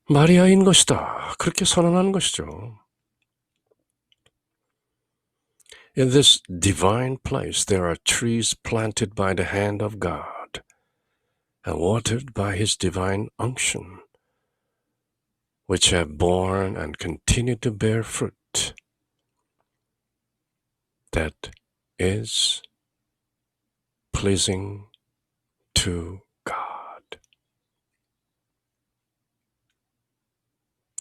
마리아인 것이다. 그렇게 선언하는 것이죠. In this divine place there are trees planted by the hand of God and watered by his divine unction, which have borne and continue to bear fruit that is pleasing to God.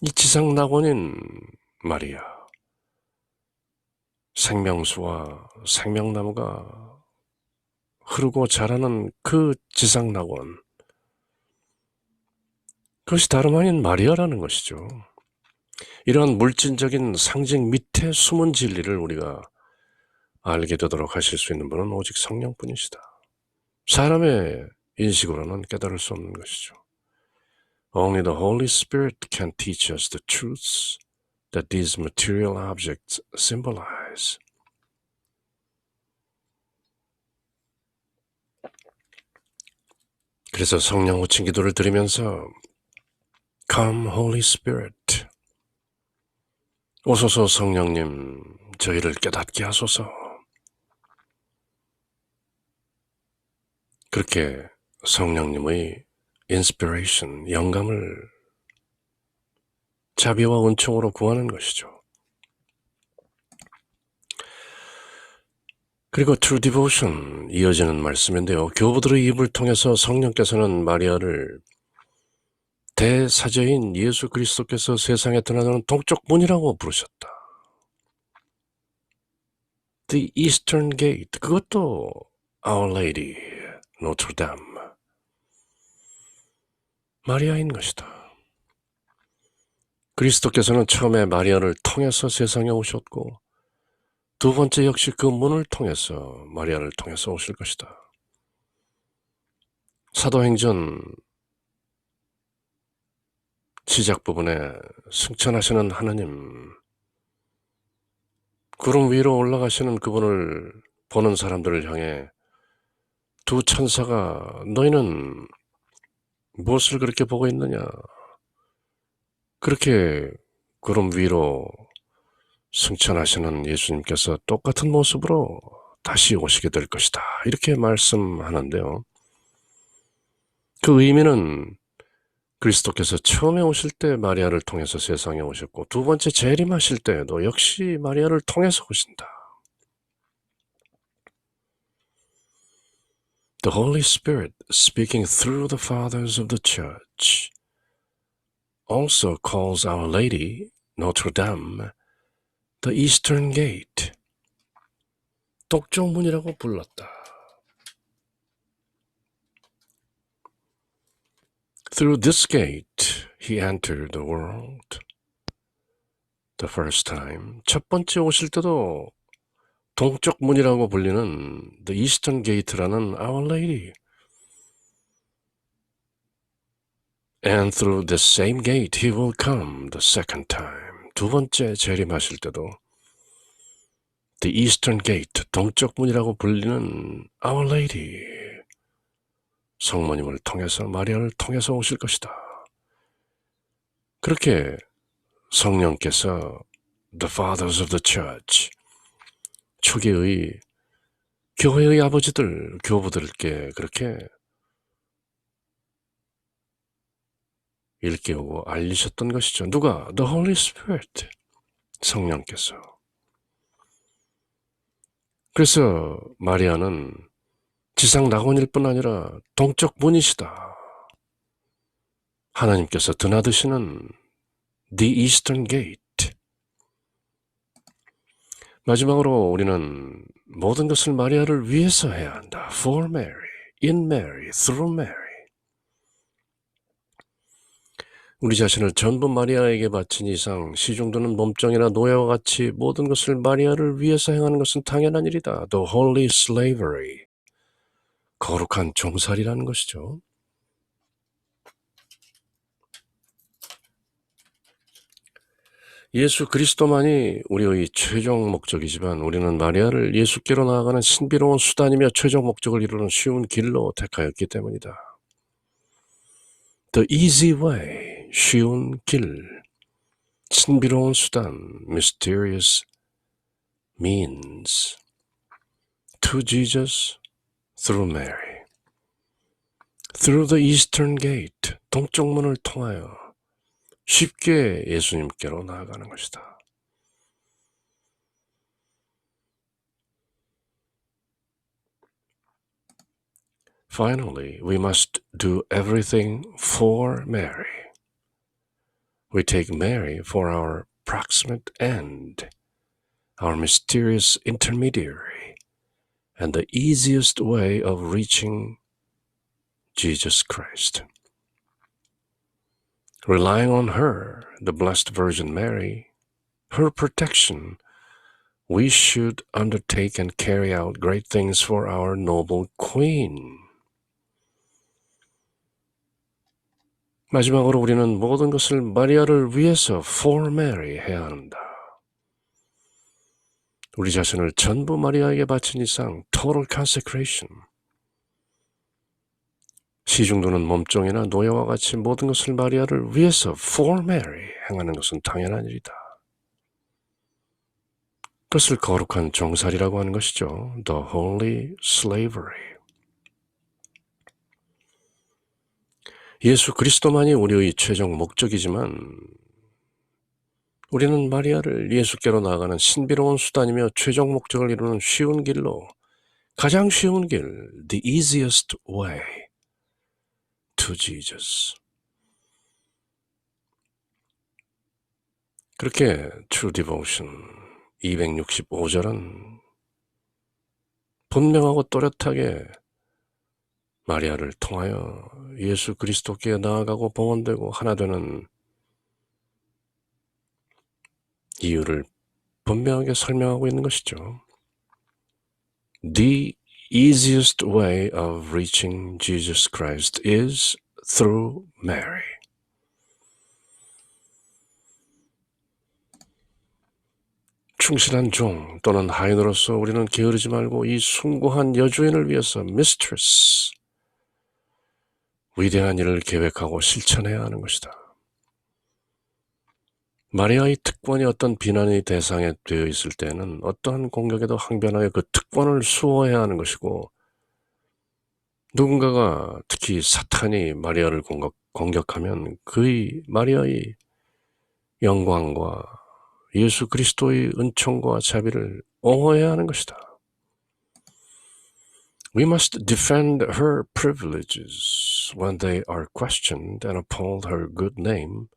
이 지상 낙원인 마리아, 생명수와 생명나무가 흐르고 자라는 그 지상 낙원, 그것이 다름 아닌 마리아라는 것이죠. 이러한 물질적인 상징 밑에 숨은 진리를 우리가 알게 되도록 하실 수 있는 분은 오직 성령뿐이시다. 사람의 인식으로는 깨달을 수 없는 것이죠. Only the Holy Spirit can teach us the truths that these material objects symbolize. 그래서 성령 호칭 기도를 드리면서 Come Holy Spirit, 오소서 성령님, 저희를 깨닫게 하소서. 그렇게 성령님의 inspiration, 영감을 자비와 은총으로 구하는 것이죠. 그리고 true devotion, 이어지는 말씀인데요. 교부들의 입을 통해서 성령께서는 마리아를 대사제인 예수 그리스도께서 세상에 드러나는 동쪽 문이라고 부르셨다. The Eastern Gate, 그것도 Our Lady, Notre Dame, 마리아인 것이다. 그리스도께서는 처음에 마리아를 통해서 세상에 오셨고 두 번째 역시 그 문을 통해서 마리아를 통해서 오실 것이다. 사도행전 시작 부분에 승천하시는 하나님, 구름 위로 올라가시는 그분을 보는 사람들을 향해 두 천사가 너희는 무엇을 그렇게 보고 있느냐? 그렇게 구름 위로 승천하시는 예수님께서 똑같은 모습으로 다시 오시게 될 것이다. 이렇게 말씀하는데요. 그 의미는 그리스도께서 처음에 오실 때 마리아를 통해서 세상에 오셨고 두 번째 재림하실 때에도 역시 마리아를 통해서 오신다. The Holy Spirit speaking through the fathers of the church also calls Our Lady, Notre Dame, the Eastern Gate. 동쪽문이라고 불렀다. Through this gate he entered the world. The first time. 첫 번째 오실 때도 동쪽 문이라고 불리는 The Eastern Gate라는 Our Lady. And through this same gate he will come the second time. 두 번째 재림하실 때도 The Eastern Gate, 동쪽 문이라고 불리는 Our Lady. 성모님을 통해서, 마리아를 통해서 오실 것이다. 그렇게 성령께서 The Fathers of the Church, 초기의 교회의 아버지들, 교부들께 그렇게 일깨우고 알리셨던 것이죠. 누가? The Holy Spirit, 성령께서. 그래서 마리아는 지상 낙원일 뿐 아니라 동쪽 문이시다. 하나님께서 드나드시는 The Eastern Gate. 마지막으로 우리는 모든 것을 마리아를 위해서 해야 한다. For Mary, in Mary, through Mary. 우리 자신을 전부 마리아에게 바친 이상 시중드는 몸종이나 노예와 같이 모든 것을 마리아를 위해서 행하는 것은 당연한 일이다. The Holy Slavery. 거룩한 종살이라는 것이죠. 예수 그리스도만이 우리의 최종 목적이지만 우리는 마리아를 예수께로 나아가는 신비로운 수단이며 최종 목적을 이루는 쉬운 길로 택하였기 때문이다. The easy way, 쉬운 길, 신비로운 수단, mysterious means, to Jesus through Mary, through the eastern gate, 동쪽 문을 통하여 쉽게 예수님께로 나아가는 것이다. Finally, we must do everything for Mary. We take Mary for our proximate end, our mysterious intermediary, and the easiest way of reaching Jesus Christ. Relying on her, the Blessed Virgin Mary, her protection, we should undertake and carry out great things for our noble Queen. 마지막으로 우리는 모든 것을 마리아를 위해서 for Mary 해야 한다. 우리 자신을 전부 마리아에게 바친 이상 total consecration. 시중도는 몸종이나 노예와 같이 모든 것을 마리아를 위해서 for Mary 행하는 것은 당연한 일이다. 그것을 거룩한 종살이라고 하는 것이죠. The Holy Slavery. 예수 그리스도만이 우리의 최종 목적이지만 우리는 마리아를 예수께로 나아가는 신비로운 수단이며 최종 목적을 이루는 쉬운 길로, 가장 쉬운 길, the easiest way to Jesus. 그렇게 True Devotion 265절은 분명하고 또렷하게 마리아를 통하여 예수 그리스도께 나아가고 봉헌되고 하나 되는 이유를 분명하게 설명하고 있는 것이죠. The easiest way of reaching Jesus Christ is through Mary. 충실한 종 또는 하인으로서 우리는 게으르지 말고 이 숭고한 여주인을 위해서 mistress, 위대한 일을 계획하고 실천해야 하는 것이다. 마리아의 특권이 어떤 비난의 대상에 되어 있을 때는 어떠한 공격에도 항변하여 그 특권을 수호해야 하는 것이고, 누군가가 특히 사탄이 마리아를 공격하면 그의 마리아의 영광과 예수 그리스도의 은총과 자비를 옹호해야 하는 것이다. We must defend her privileges when they are questioned and uphold her good name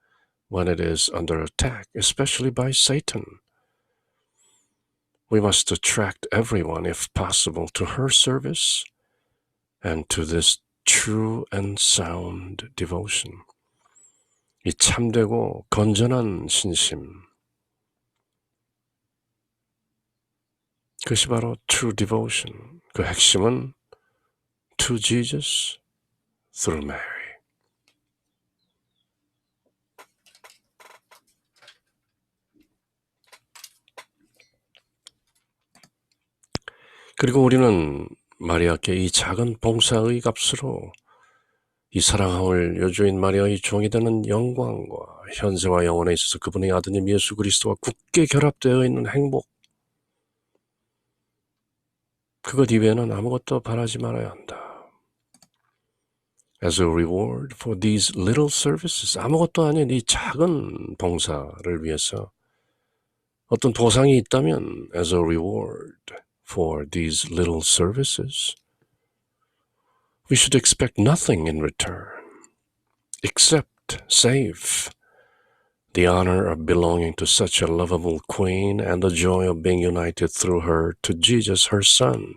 when it is under attack, especially by Satan. We must attract everyone, if possible, to her service and to this true and sound devotion. 이 참되고 건전한 신심, 그것이 바로 true devotion. 그 핵심은 to Jesus through Mary. 그리고 우리는 마리아께 이 작은 봉사의 값으로 이 사랑함을 여주인 마리아의 종이 되는 영광과 현재와 영원에 있어서 그분의 아드님 예수 그리스도와 굳게 결합되어 있는 행복, 그것 이외에는 아무것도 바라지 말아야 한다. As a reward for these little services, 아무것도 아닌 이 작은 봉사를 위해서 어떤 보상이 있다면 as a reward for these little services, we should expect nothing in return except save the honor of belonging to such a lovable queen and the joy of being united through her to Jesus, her son,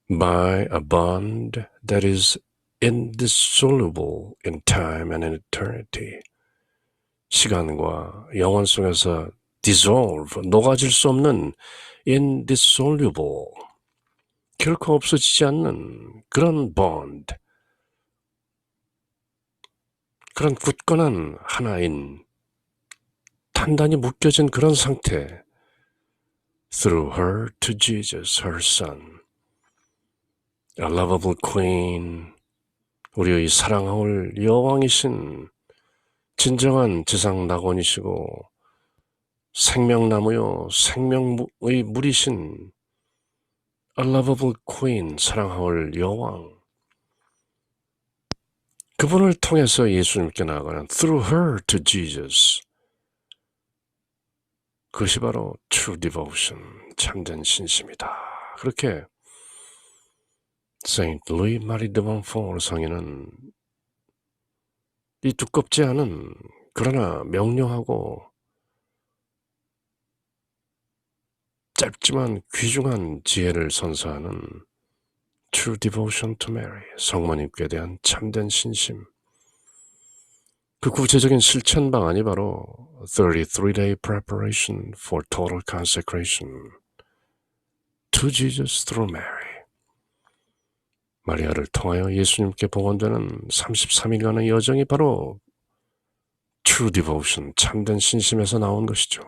by a bond that is indissoluble in time and in eternity. 시간과 영원 속에서 dissolve, 녹아질 수 없는 indissoluble, 결코 없어지지 않는 그런 bond, 그런 굳건한 하나인, 단단히 묶여진 그런 상태, through her to Jesus, her son, a lovable queen, 우리의 사랑할 여왕이신 진정한 지상 낙원이시고 생명나무요 생명의 물이신 a lovable queen, 사랑할 여왕, 그분을 통해서 예수님께 나아가는 through her to Jesus, 그것이 바로 true devotion, 참된 신심이다. 그렇게 Saint Louis Marie de Montfort 성인은 이 두껍지 않은 그러나 명료하고 짧지만 귀중한 지혜를 선사하는 True Devotion to Mary, 성모님께 대한 참된 신심, 그 구체적인 실천 방안이 바로 33-day preparation for total consecration to Jesus through Mary. 마리아를 통하여 예수님께 봉헌되는 33일간의 여정이 바로 True Devotion, 참된 신심에서 나온 것이죠.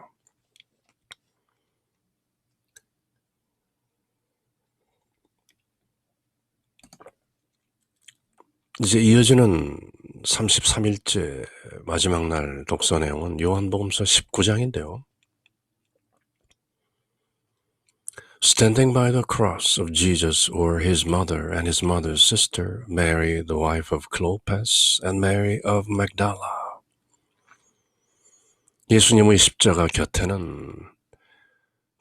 이제 이어지는 33일째 마지막 날 독서 내용은 요한복음서 19장인데요. Standing by the cross of Jesus were his mother and his mother's sister, Mary, the wife of Clopas, and Mary of Magdala. 예수님의 십자가 곁에는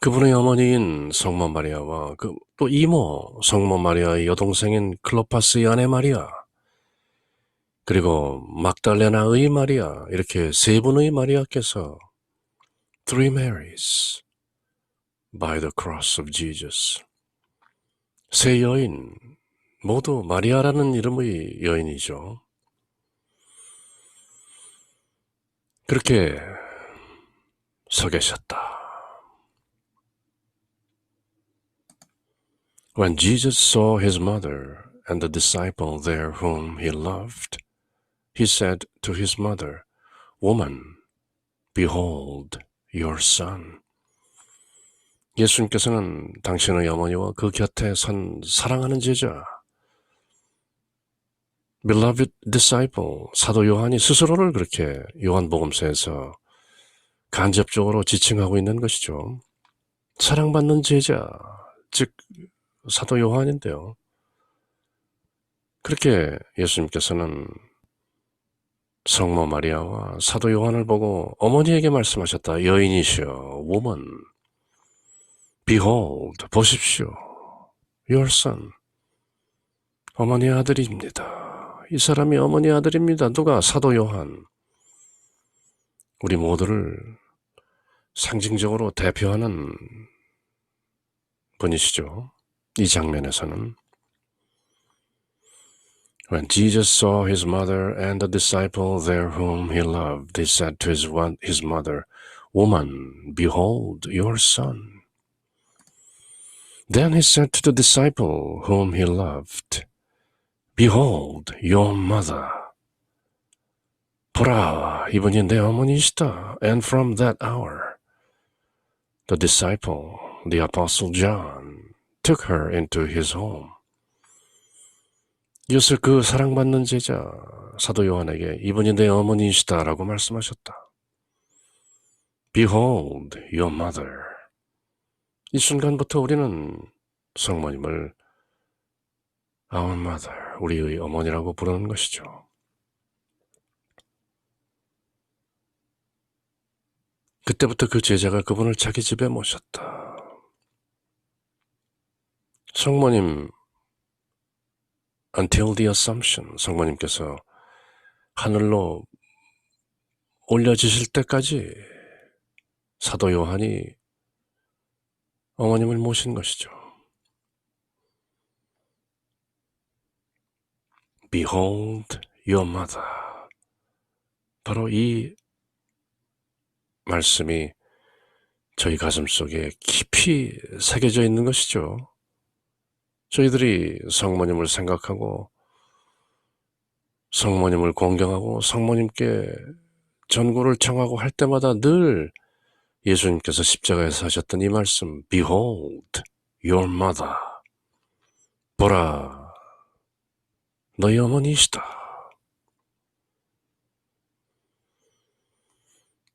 그분의 어머니인 성모 마리아와 또 이모 성모 마리아의 여동생인 클로파스의 아내 마리아, 그리고 막달레나의 마리아, 이렇게 세 분의 마리아께서 Three Marys by the cross of Jesus, 세 여인 모두 마리아라는 이름의 여인이죠. 그렇게 서 계셨다. When Jesus saw his mother and the disciple there whom he loved, he said to his mother, Woman, behold your son. 예수님께서는 당신의 어머니와 그 곁에 선 사랑하는 제자, beloved disciple, 사도 요한이 스스로를 그렇게 요한복음서에서 간접적으로 지칭하고 있는 것이죠. 사랑받는 제자, 즉 사도 요한인데요. 그렇게 예수님께서는 성모 마리아와 사도 요한을 보고 어머니에게 말씀하셨다. 여인이시여, woman, behold, 보십시오, your son, 어머니의 아들입니다. 이 사람이 어머니의 아들입니다. 누가? 사도 요한. 우리 모두를 상징적으로 대표하는 분이시죠. 이 장면에서는 When Jesus saw his mother and the disciple there whom he loved, he said to his mother, Woman, behold your son. Then he said to the disciple whom he loved, Behold your mother. 보라, 이분이 내 어머니시다. And from that hour, the disciple, the apostle John, took her into his home. 이것을 그 사랑받는 제자 사도 요한에게 이분이 내 어머니이시다라고 말씀하셨다. Behold your mother. 이 순간부터 우리는 성모님을 Our mother, 우리의 어머니라고 부르는 것이죠. 그때부터 그 제자가 그분을 자기 집에 모셨다. 성모님 Until the Assumption, 성모님께서 하늘로 올려지실 때까지 사도 요한이 어머님을 모신 것이죠. Behold your mother. 바로 이 말씀이 저희 가슴 속에 깊이 새겨져 있는 것이죠. 저희들이 성모님을 생각하고 성모님을 공경하고 성모님께 전구를 청하고 할 때마다 늘 예수님께서 십자가에서 하셨던 이 말씀 Behold your mother. 보라, 너희 어머니이시다.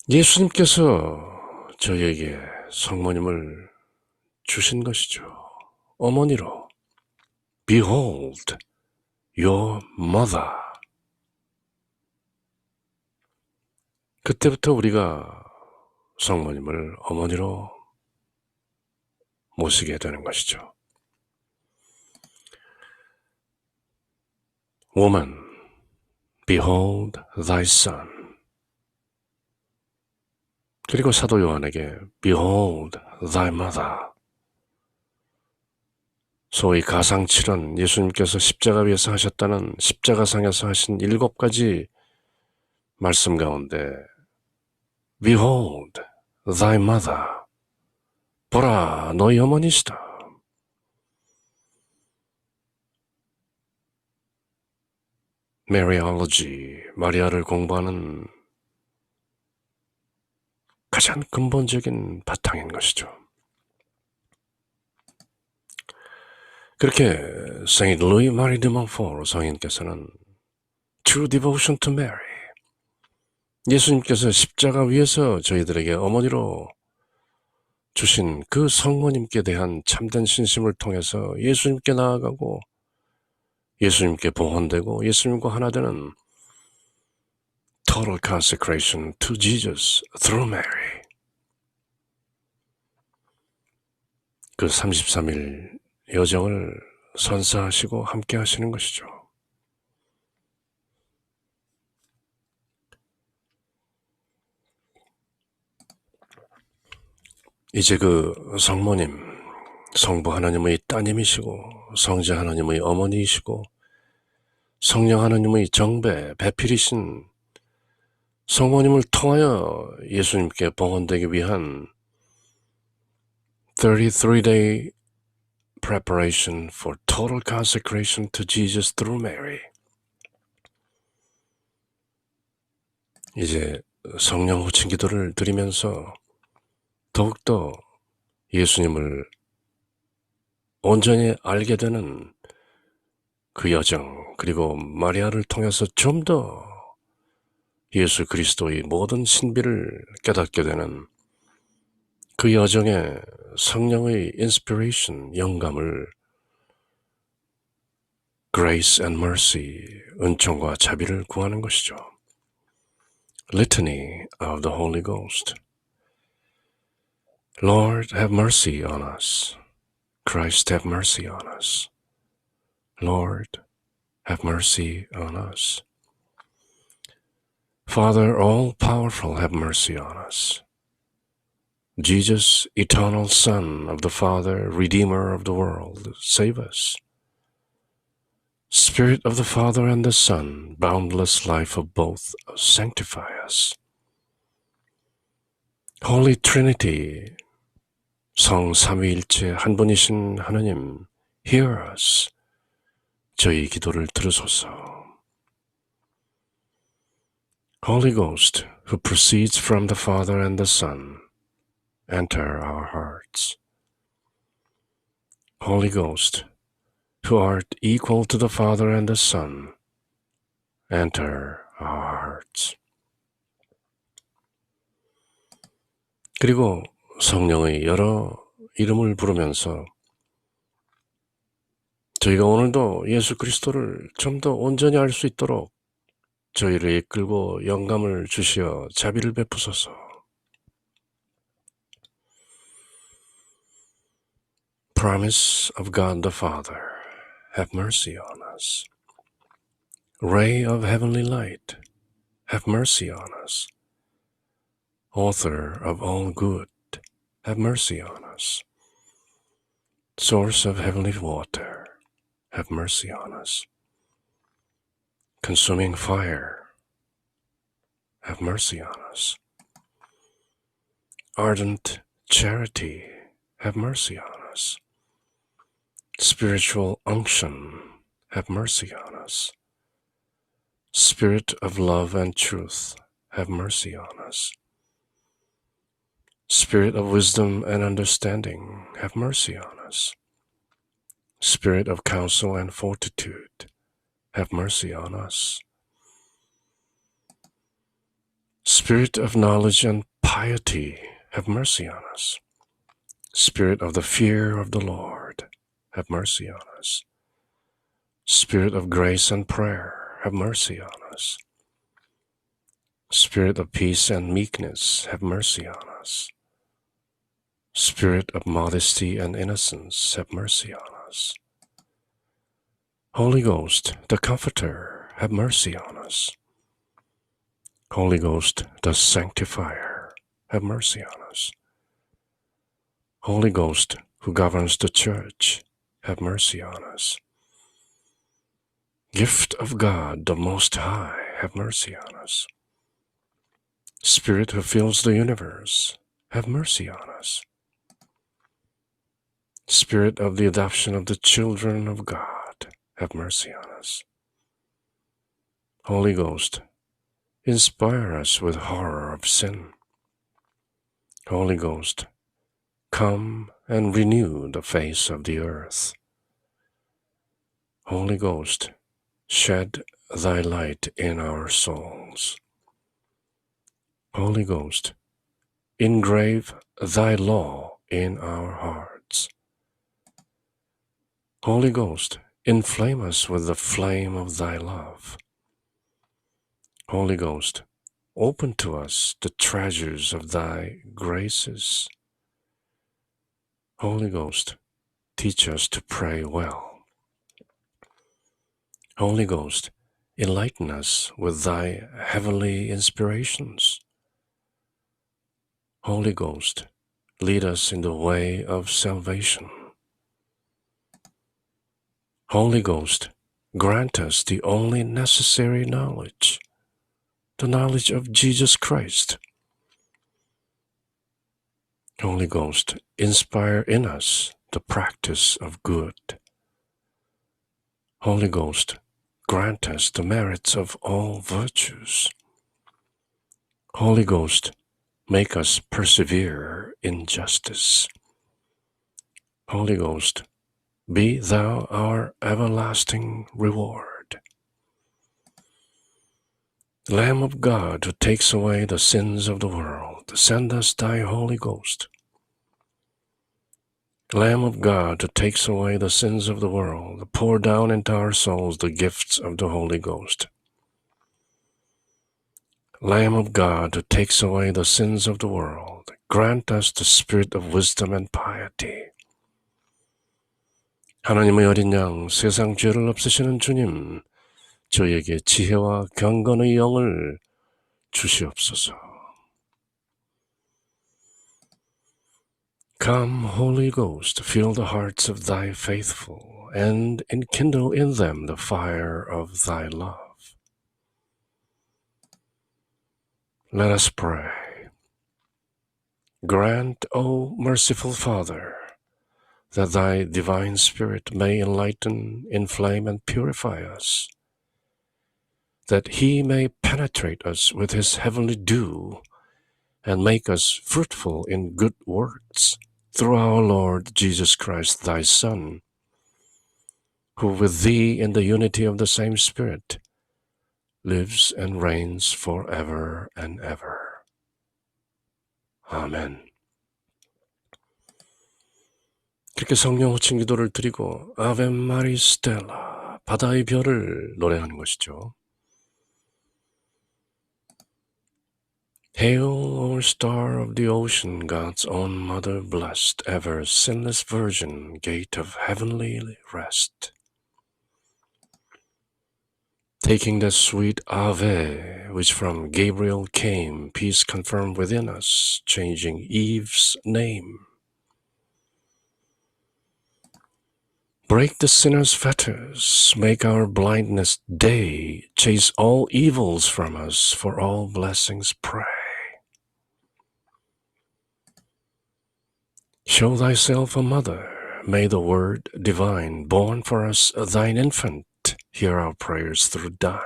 예수님께서 저희에게 성모님을 주신 것이죠. 어머니로 Behold your mother. 그때부터 우리가 성모님을 어머니로 모시게 되는 것이죠. Woman, behold thy son. 그리고 사도 요한에게 Behold thy mother. 소위 가상칠언, 예수님께서 십자가 위에서 하셨다는 십자가상에서 하신 7가지 말씀 가운데 Behold thy mother. 보라, 너희 어머니시다. Mariology, 마리아를 공부하는 가장 근본적인 바탕인 것이죠. 그렇게 Saint Louis Marie de Montfort 성인께서는 True Devotion to Mary, 예수님께서 십자가 위에서 저희들에게 어머니로 주신 그 성모님께 대한 참된 신심을 통해서 예수님께 나아가고 예수님께 봉헌되고 예수님과 하나 되는 Total Consecration to Jesus through Mary. 그 33일 여정을 선사하시고 함께 하시는 것이죠. 이제 그 성모님, 성부 하나님의 따님이시고 성자 하나님의 어머니이시고 성령 하나님의 정배, 배필이신 성모님을 통하여 예수님께 봉헌되기 위한 33-day preparation for total consecration to Jesus through Mary. 이제 성령 후침 기도를 드리면서 더욱더 예수님을 온전히 알게 되는 그 여정, 그리고 마리아를 통해서 좀 더 예수 그리스도의 모든 신비를 깨닫게 되는 그 여정에 성령의 inspiration, 영감을 grace and mercy, 은총과 자비를 구하는 것이죠. Litany of the Holy Ghost. Lord, have mercy on us. Christ, have mercy on us. Lord, have mercy on us. Father, all-powerful, have mercy on us. Jesus, eternal Son of the Father, Redeemer of the world, save us. Spirit of the Father and the Son, boundless life of both, sanctify us. Holy Trinity, 성삼위일체 한 분이신 하나님, hear us. 저희 기도를 들으소서. Holy Ghost, who proceeds from the Father and the Son, enter our hearts. Holy Ghost, who art equal to the Father and the Son, enter our hearts. 그리고 성령의 여러 이름을 부르면서 저희가 오늘도 예수 그리스도를 좀 더 온전히 알 수 있도록 저희를 이끌고 영감을 주시어 자비를 베푸소서. Promise of God the Father, have mercy on us. Ray of heavenly light, have mercy on us. Author of all good, have mercy on us. Source of heavenly water, have mercy on us. Consuming fire, have mercy on us. Ardent charity, have mercy on us. Spiritual unction, have mercy on us. Spirit of love and truth, have mercy on us. Spirit of wisdom and understanding, have mercy on us. Spirit of counsel and fortitude, have mercy on us. Spirit of knowledge and piety, have mercy on us. Spirit of the fear of the Lord, have mercy on us. Spirit of grace and prayer, have mercy on us. Spirit of peace and meekness, have mercy on us. Spirit of modesty and innocence, have mercy on us. Holy Ghost, the Comforter, have mercy on us. Holy Ghost, the Sanctifier, have mercy on us. Holy Ghost, who governs the Church, have mercy on us. Gift of God, the Most High, have mercy on us. Spirit who fills the universe, have mercy on us. Spirit of the adoption of the children of God, have mercy on us. Holy Ghost, inspire us with horror of sin. Holy Ghost, come and renew the face of the earth. Holy Ghost, shed thy light in our souls. Holy Ghost, engrave thy law in our hearts. Holy Ghost, inflame us with the flame of thy love. Holy Ghost, open to us the treasures of thy graces. Holy Ghost, teach us to pray well. Holy Ghost, enlighten us with thy heavenly inspirations. Holy Ghost, lead us in the way of salvation. Holy Ghost, grant us the only necessary knowledge, the knowledge of Jesus Christ. Holy Ghost, inspire in us the practice of good. Holy Ghost, grant us the merits of all virtues. Holy Ghost, make us persevere in justice. Holy Ghost, be thou our everlasting reward. Lamb of God, who takes away the sins of the world, send us thy Holy Ghost. Lamb of God, who takes away the sins of the world, pour down into our souls the gifts of the Holy Ghost. Lamb of God, who takes away the sins of the world, grant us the spirit of wisdom and piety. 하나님의 어린 양, 세상 죄를 없애시는 주님, 저에게 지혜와 경건의 영을 주시옵소서. Come, Holy Ghost, fill the hearts of thy faithful, and enkindle in them the fire of thy love. Let us pray. Grant, O merciful Father, that thy divine Spirit may enlighten, inflame, and purify us, that he may penetrate us with his heavenly dew, and make us fruitful in good works, through our Lord Jesus Christ, thy Son, who with thee in the unity of the same Spirit lives and reigns forever and ever. 아멘. 그렇게 성령 호칭 기도를 드리고 아베 마리 스텔라, 바다의 별을 노래하는 것이죠. Hail, O star of the ocean, God's own mother blessed, ever sinless virgin, gate of heavenly rest. Taking the sweet Ave, which from Gabriel came, peace confirmed within us, changing Eve's name. Break the sinner's fetters, make our blindness day, chase all evils from us, for all blessings pray. Show thyself a mother, may the Word divine, born for us thine infant, hear our prayers through thine.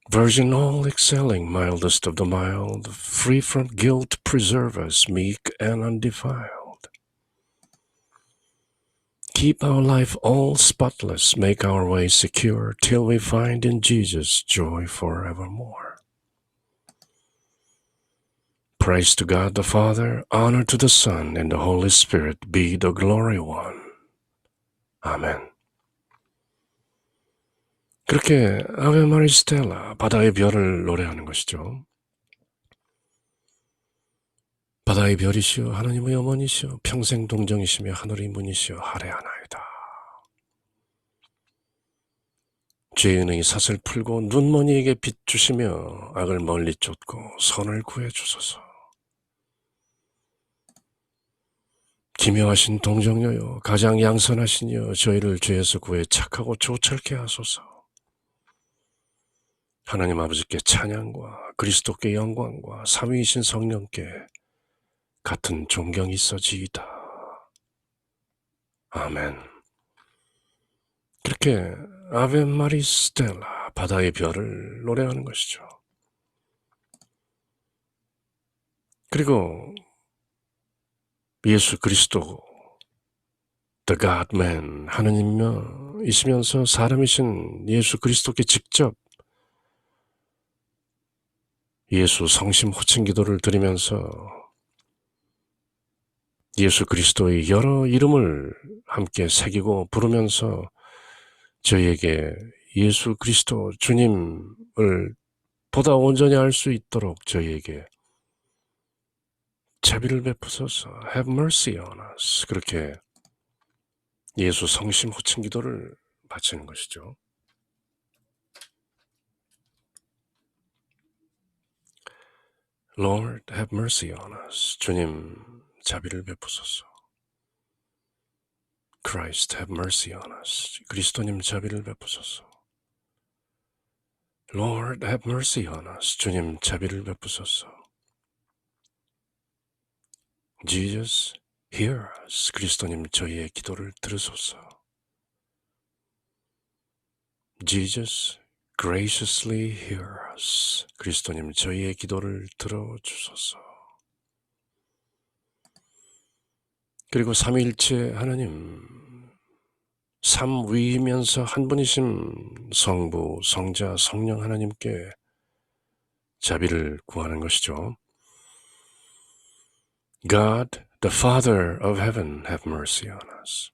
Virgin all excelling, mildest of the mild, free from guilt preserve us, meek and undefiled. Keep our life all spotless, make our way secure, till we find in Jesus joy forevermore. Praise to God the Father, honor to the Son, and the Holy Spirit be the glory one. 아멘. 그렇게 아베 마리 스텔라, 바다의 별을 노래하는 것이죠. 바다의 별이시여 하나님의 어머니시여 평생 동정이시며 하늘의 문이시여 할애하나이다. 죄의 은행이 삿을 풀고 눈머니에게 빛 주시며 악을 멀리 쫓고 선을 구해 주소서. 기묘하신 동정녀여 가장 양선하시니여 저희를 죄에서 구해 착하고 조철케 하소서. 하나님 아버지께 찬양과 그리스도께 영광과 삼위이신 성령께 같은 존경이 있어지이다. 아멘. 그렇게 아베 마리 스텔라, 바다의 별을 노래하는 것이죠. 그리고 예수 그리스도 The God-man, 하느님이시면서 사람이신 예수 그리스도께 직접 예수 성심 호칭 기도를 드리면서 예수 그리스도의 여러 이름을 함께 새기고 부르면서 저희에게 예수 그리스도 주님을 보다 온전히 알 수 있도록 저희에게 자비를 베푸소서. Have mercy on us. 그렇게 예수 성심 호칭 기도를 바치는 것이죠. Lord, have mercy on us. 주님, 자비를 베푸소서. Christ, have mercy on us. 그리스도님, 자비를 베푸소서. Lord, have mercy on us. 주님, 자비를 베푸소서. Jesus, hear us. 그리스도님 저희의 기도를 들으소서. Jesus, graciously hear us. 그리스도님 저희의 기도를 들어주소서. 그리고 삼위일체 하나님, 삼위이면서 한 분이신 성부, 성자, 성령 하나님께 자비를 구하는 것이죠. God, the Father of heaven, have mercy on us.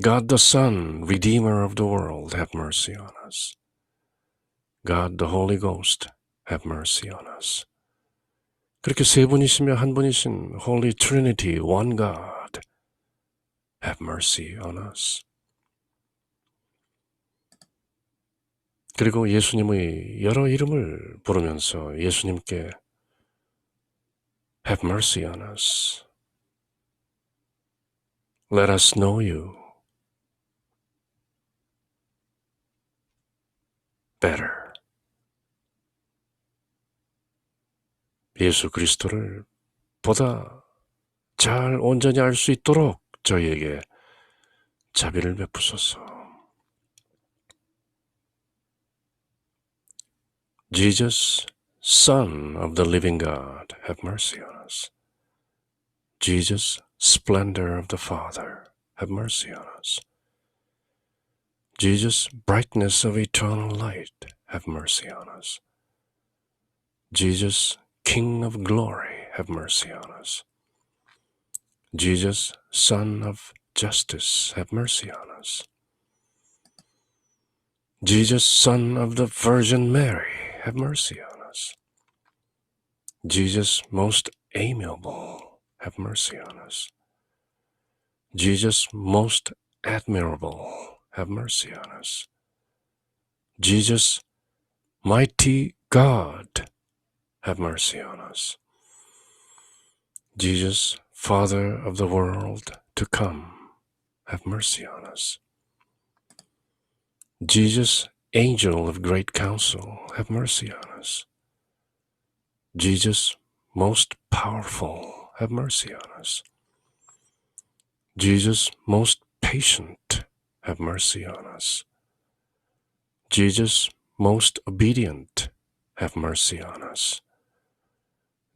God the Son, Redeemer of the world, have mercy on us. God the Holy Ghost, have mercy on us. 그렇게 세 분이시며 한 분이신 Holy Trinity, One God, have mercy on us. 그리고 예수님의 여러 이름을 부르면서 예수님께 have mercy on us. Let us know you better. 예수 그리스도를 보다 잘 온전히 알 수 있도록 저희에게 자비를 베푸소서. Jesus, Son of the living God, have mercy on us. Jesus, splendor of the Father, have mercy on us. Jesus, brightness of eternal light, have mercy on us. Jesus, King of glory, have mercy on us. Jesus, Son of justice, have mercy on us. Jesus, Son of the Virgin Mary, have mercy on us. Jesus, most amiable, have mercy on us. Jesus, most admirable, have mercy on us. Jesus, mighty God, have mercy on us. Jesus, Father of the world to come, have mercy on us. Jesus, Angel of great counsel, have mercy on us. Jesus, most powerful, have mercy on us. Jesus, most patient, have mercy on us. Jesus, most obedient, have mercy on us.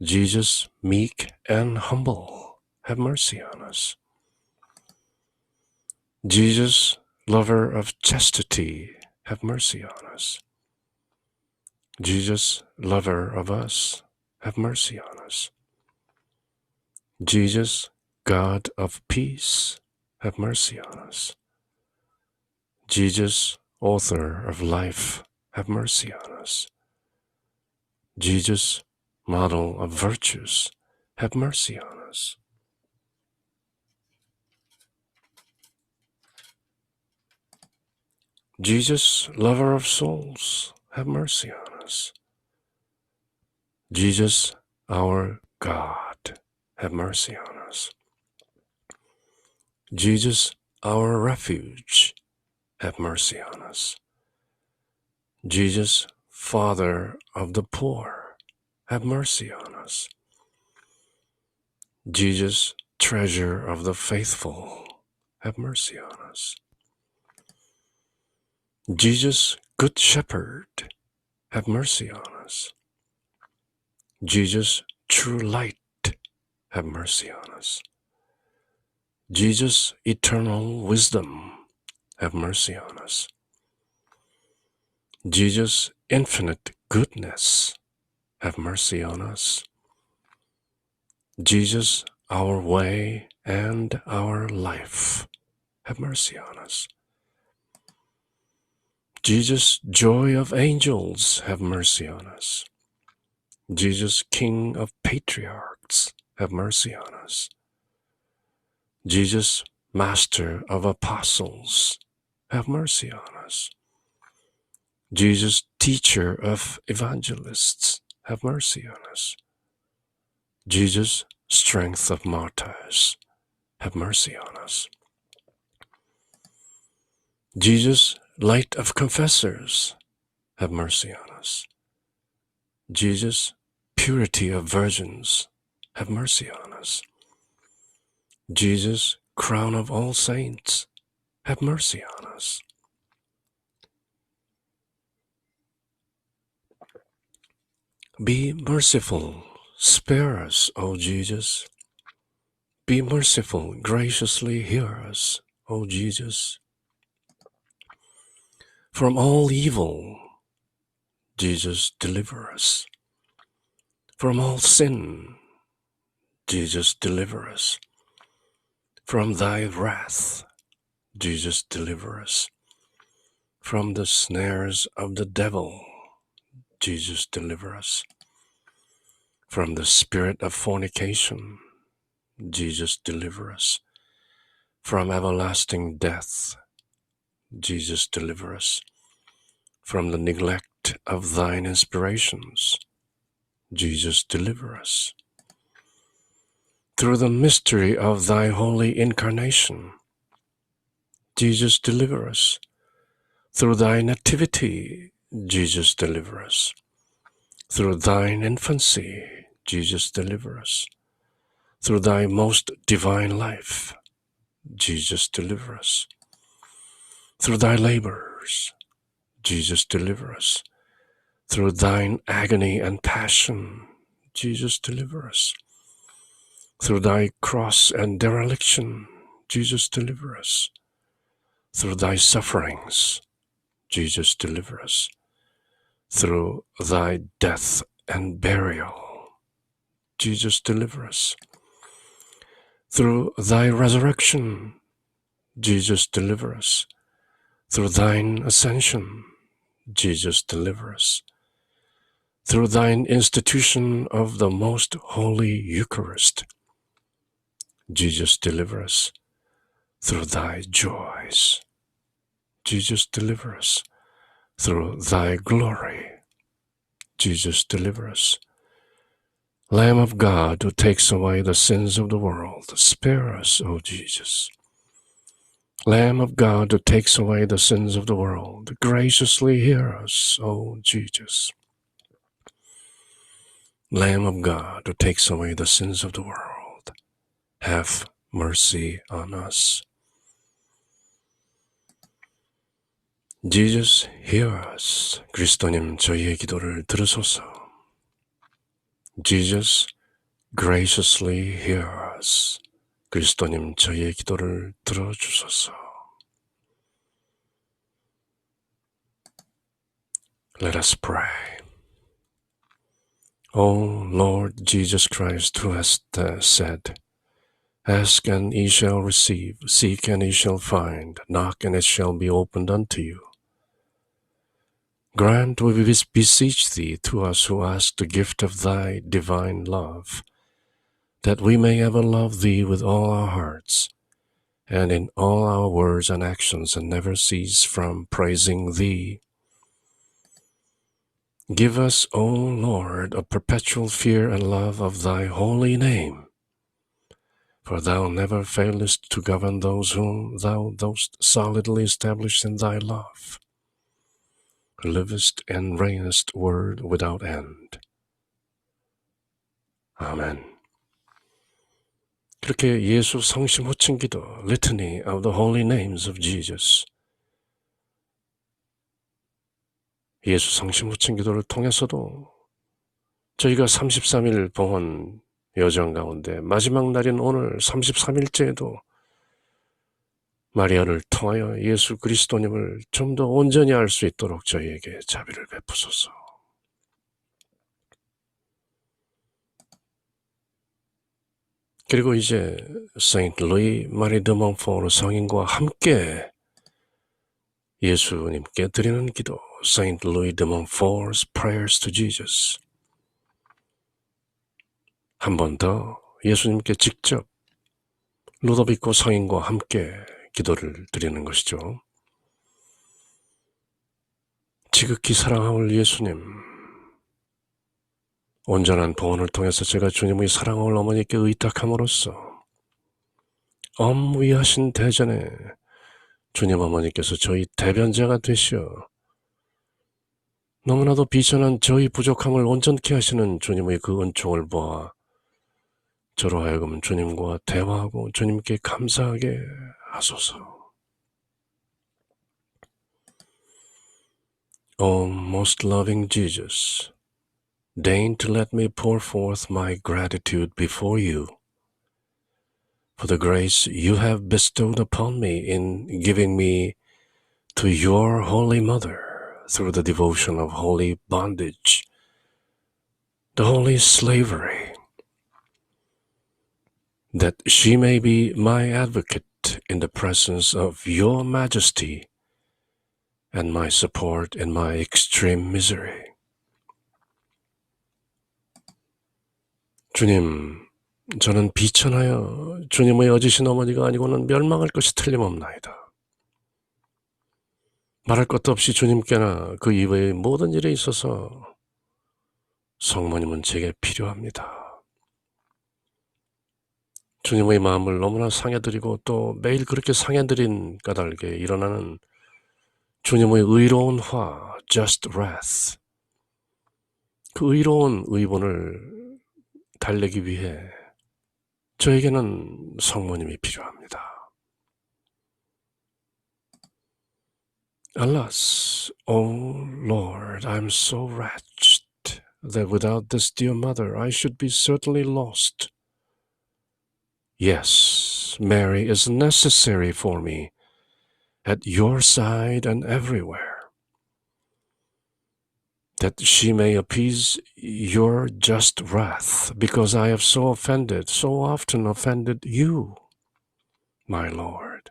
Jesus, meek and humble, have mercy on us. Jesus, lover of chastity, have mercy on us. Jesus, lover of us, have mercy on us. Jesus, God of peace, have mercy on us. Jesus, author of life, have mercy on us. Jesus, model of virtues, have mercy on us. Jesus, lover of souls, have mercy on us. Jesus, our God, have mercy on us. Jesus, our refuge, have mercy on us. Jesus, Father of the poor, have mercy on us. Jesus, treasure of the faithful, have mercy on us. Jesus, good shepherd, have mercy on us. Jesus, true light, have mercy on us. Jesus, eternal wisdom, have mercy on us. Jesus, infinite goodness, have mercy on us. Jesus, our way and our life, have mercy on us. Jesus, joy of angels, have mercy on us. Jesus, King of patriarchs, have mercy on us. Jesus, Master of apostles, have mercy on us. Jesus, Teacher of evangelists, have mercy on us. Jesus, Strength of martyrs, have mercy on us. Jesus, Light of confessors, have mercy on us. Jesus, Purity of virgins, have mercy on us. Jesus, crown of all saints, have mercy on us. Be merciful, spare us, O Jesus. Be merciful, graciously hear us, O Jesus. From all evil, Jesus, deliver us. From all sin, Jesus, deliver us. From thy wrath, Jesus, deliver us. From the snares of the devil, Jesus, deliver us. From the spirit of fornication, Jesus, deliver us. From everlasting death, Jesus, deliver us. From the neglect of thine inspirations, Jesus, deliver us. Through the mystery of thy holy incarnation, Jesus, deliver us. Through thy nativity, Jesus, deliver us. Through thine infancy, Jesus, deliver us. Through thy most divine life, Jesus, deliver us. Through thy labors, Jesus, deliver us. Through thine agony and passion, Jesus, deliver us. Through thy cross and dereliction, Jesus, deliver us. Through thy sufferings, Jesus, deliver us. Through thy death and burial, Jesus, deliver us. Through thy resurrection, Jesus, deliver us. Through thine ascension, Jesus, deliver us. Through thine institution of the most holy Eucharist, Jesus, deliver us. Through thy joys, Jesus, deliver us. Through thy glory, Jesus, deliver us. Lamb of God, who takes away the sins of the world, spare us, O Jesus. Lamb of God, who takes away the sins of the world, graciously hear us, O Jesus. Lamb of God, who takes away the sins of the world, have mercy on us. Jesus, hear us. 그리스도님, 저희의 기도를 들으소서. Jesus, graciously hear us. 그리스도님, 저희의 기도를 들어주소서. Let us pray. O Lord Jesus Christ, who hast said, Ask and ye shall receive, seek and ye shall find, knock and it shall be opened unto you. Grant, we beseech thee, to us who ask the gift of thy divine love, that we may ever love thee with all our hearts, and in all our words and actions, and never cease from praising thee. Give us, O Lord, a perpetual fear and love of thy holy name, for thou never failest to govern those whom thou dost solidly establish in thy love, who livest and reignest word without end. 아멘. 그렇게 예수 성심 호칭 기도, Litany of the Holy Names of Jesus, 예수 성심 호칭 기도를 통해서도 저희가 33일 봉헌 여정 가운데 마지막 날인 오늘 33일째에도 마리아를 통하여 예수 그리스도님을 좀 더 온전히 알 수 있도록 저희에게 자비를 베푸소서. 그리고 이제 세인트 루이 마리 드 몽포르 성인과 함께 예수님께 드리는 기도, Saint Louis de Montfort's Prayers to Jesus. 한 번 더 예수님께 직접 루도비코 성인과 함께 기도를 드리는 것이죠. 지극히 사랑하올 예수님, 온전한 봉헌을 통해서 제가 주님의 사랑하올 어머니께 의탁함으로써 엄위하신 대전에 주님 어머니께서 저희 대변자가 되시어 너무나도 비천한 저희 부족함을 온전케 하시는 주님의 그 은총을 보아 저로 하여금 주님과 대화하고 주님께 감사하게 하소서. O most loving Jesus, deign to let me pour forth my gratitude before you for the grace you have bestowed upon me in giving me to your Holy Mother through the devotion of holy bondage, the holy slavery, that she may be my advocate in the presence of your majesty and my support in my extreme misery. 주님, 저는 비천하여 주님의 어지신 어머니가 아니고는 멸망할 것이 틀림없나이다. 말할 것도 없이 주님께나 그 이외의 모든 일에 있어서 성모님은 제게 필요합니다. 주님의 마음을 너무나 상해드리고 또 매일 그렇게 상해드린 까닭에 일어나는 주님의 의로운 화, just wrath, 그 의로운 의본을 달래기 위해 저에게는 성모님이 필요합니다. Alas, O Lord, I am so wretched that without this dear mother I should be certainly lost. Yes, Mary is necessary for me at your side and everywhere, that she may appease your just wrath, because I have so often offended you, my Lord.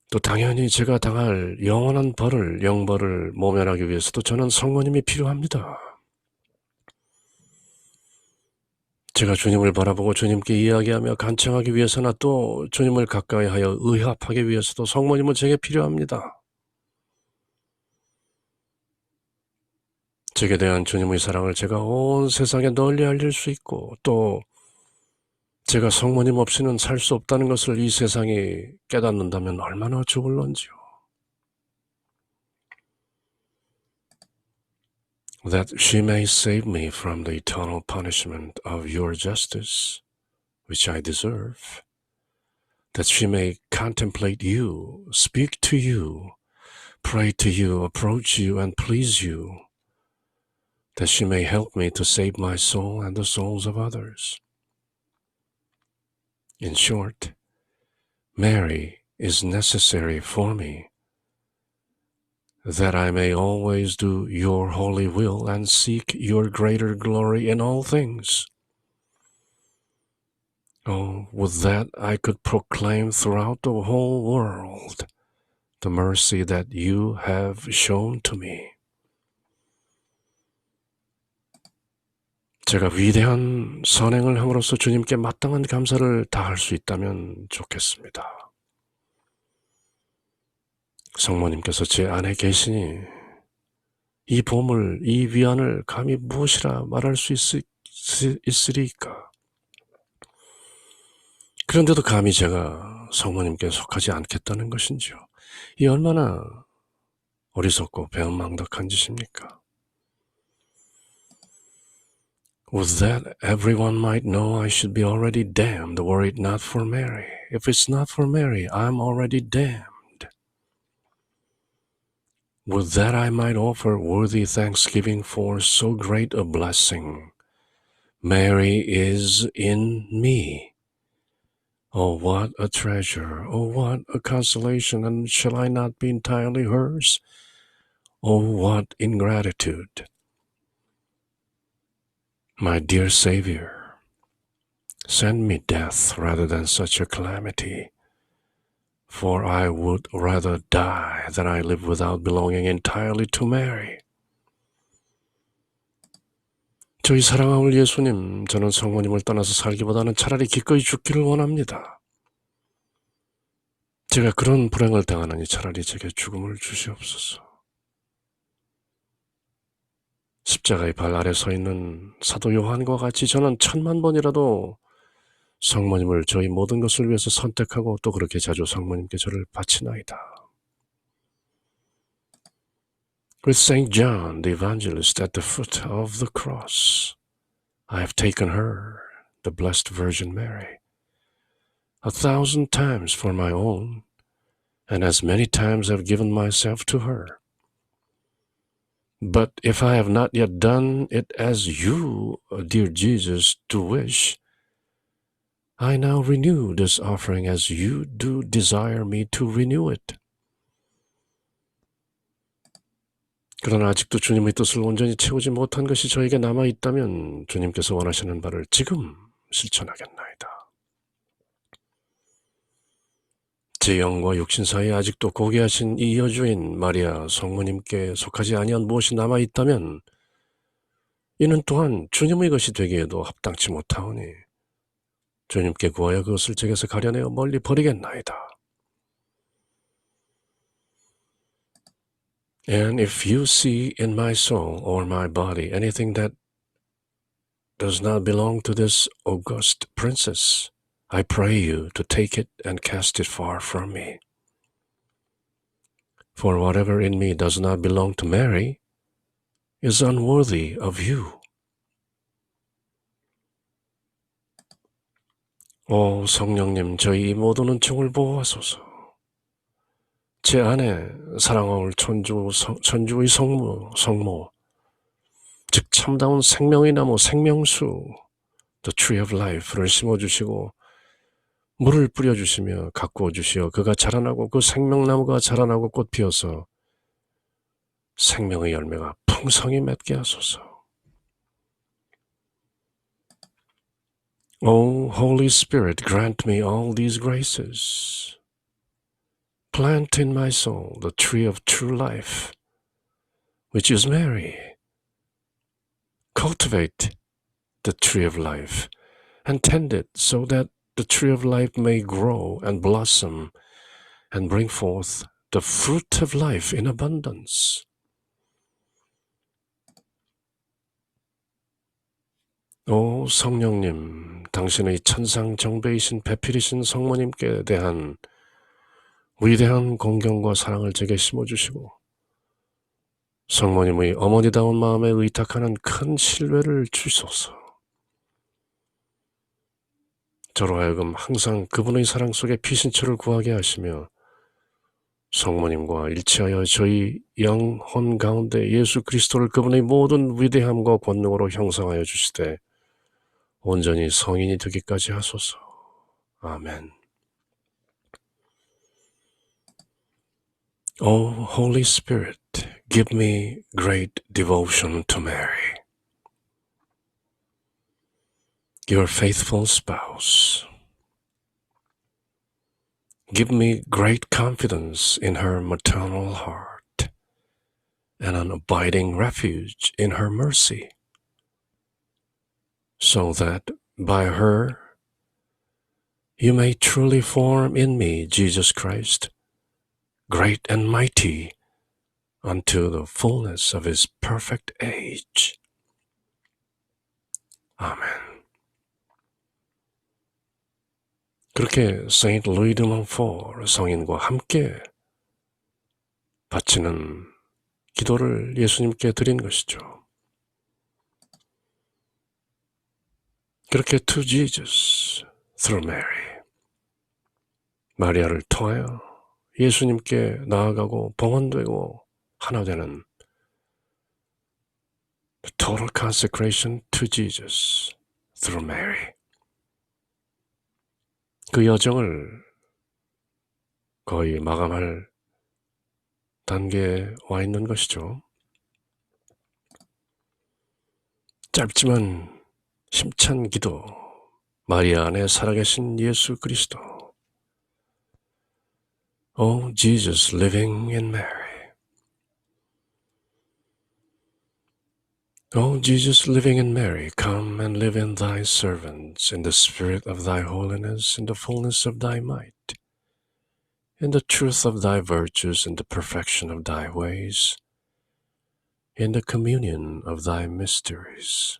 또 당연히 제가 당할 영원한 벌을, 영벌을 모면하기 위해서도 저는 성모님이 필요합니다. 제가 주님을 바라보고 주님께 이야기하며 간청하기 위해서나 또 주님을 가까이 하여 의합하기 위해서도 성모님은 제게 필요합니다. 제게 대한 주님의 사랑을 제가 온 세상에 널리 알릴 수 있고 또 제가 성모님 없이는 살 수 없다는 것을 이 세상이 깨닫는다면 얼마나 좋을런지요. That she may save me from the eternal punishment of your justice, which I deserve. That she may contemplate you, speak to you, pray to you, approach you, and please you. That she may help me to save my soul and the souls of others. In short, Mary is necessary for me, that I may always do your holy will and seek your greater glory in all things. Oh, would that I could proclaim throughout the whole world the mercy that you have shown to me. 제가 위대한 선행을 함으로써 주님께 마땅한 감사를 다할 수 있다면 좋겠습니다. 성모님께서 제 안에 계시니 이 보물, 이 위안을 감히 무엇이라 말할 수 있으리까? 그런데도 감히 제가 성모님께 속하지 않겠다는 것인지요. 이 얼마나 어리석고 배은망덕한 짓입니까? Would that everyone might know I should be already damned were it not for Mary. If it's not for Mary, I'm already damned. Would that I might offer worthy thanksgiving for so great a blessing. Mary is in me. Oh, what a treasure! Oh, what a consolation! And shall I not be entirely hers? Oh, what ingratitude! My dear Savior, send me death rather than such a calamity, for I would rather die than I live without belonging entirely to Mary. 저희 사랑하는 예수님, 저는 성모님을 떠나서 살기보다는 차라리 기꺼이 죽기를 원합니다. 제가 그런 불행을 당하느니 차라리 제게 죽음을 주시옵소서. 십자가의 발 아래 서 있는 사도 요한과 같이 저는 10,000번이라도 성모님을 저희 모든 것을 위해서 선택하고 또 그렇게 자주 성모님께 저를 바치나이다. With Saint John the Evangelist at the foot of the cross, I have taken her, the Blessed Virgin Mary, 1,000 times for my own, and as many times have given myself to her. But if I have not yet done it as you, dear Jesus, do wish, I now renew this offering as you do desire me to renew it. 그러나 아직도 주님의 뜻을 온전히 채우지 못한 것이 저에게 남아있다면 주님께서 원하시는 바를 지금 실천하겠나이다. 제 영과 육신 사이에 아직도 고귀하신 이 여주인 마리아 성모님께 속하지 아니한 무엇이 남아있다면 이는 또한 주님의 것이 되기에도 합당치 못하오니 주님께 구하여 그것을 제게서 가려내어 멀리 버리겠나이다. And if you see in my soul or my body anything that does not belong to this august princess, I pray you to take it and cast it far from me. For whatever in me does not belong to Mary is unworthy of you. 오 성령님, 저희 모든 은총을 보호하소서. 제 안에 사랑할 천주의 성모, 즉 참다운 생명의 나무 생명수, The Tree of Life를 심어주시고 물을 뿌려주시며 가꾸어 주시어 그가 자라나고 그 생명나무가 자라나고 꽃 피어서 생명의 열매가 풍성히 맺게 하소서. O Holy Spirit, grant me all these graces. Plant in my soul the tree of true life, which is Mary. Cultivate the tree of life and tend it so that the tree of life may grow and blossom and bring forth the fruit of life in abundance. 오 성령님, 당신의 천상 정배이신 배필이신 성모님께 대한 위대한 공경과 사랑을 제게 심어주시고 성모님의 어머니다운 마음에 의탁하는 큰 신뢰를 주소서. 저로 하여금 항상 그분의 사랑 속에 피신처를 구하게 하시며 성모님과 일치하여 저희 영혼 가운데 예수 그리스도를 그분의 모든 위대함과 권능으로 형성하여 주시되 온전히 성인이 되기까지 하소서. 아멘. O Holy Spirit, give me great devotion to Mary, your faithful spouse. Give me great confidence in her maternal heart and an abiding refuge in her mercy, so that by her you may truly form in me Jesus Christ, great and mighty, unto the fullness of his perfect age. 아멘. 그렇게 세인트 루이 드 몽포르 성인과 함께 바치는 기도를 예수님께 드린 것이죠. 그렇게 to Jesus through Mary, 마리아를 통하여 예수님께 나아가고 봉헌되고 하나 되는 the total consecration to Jesus through Mary. 그 여정을 거의 마감할 단계에 와 있는 것이죠. 짧지만 힘찬 기도, 마리아 안에 살아계신 예수 그리스도. O Jesus living in Mary. O Jesus living in Mary, come and live in thy servants, in the spirit of thy holiness, in the fullness of thy might, in the truth of thy virtues, in the perfection of thy ways, in the communion of thy mysteries.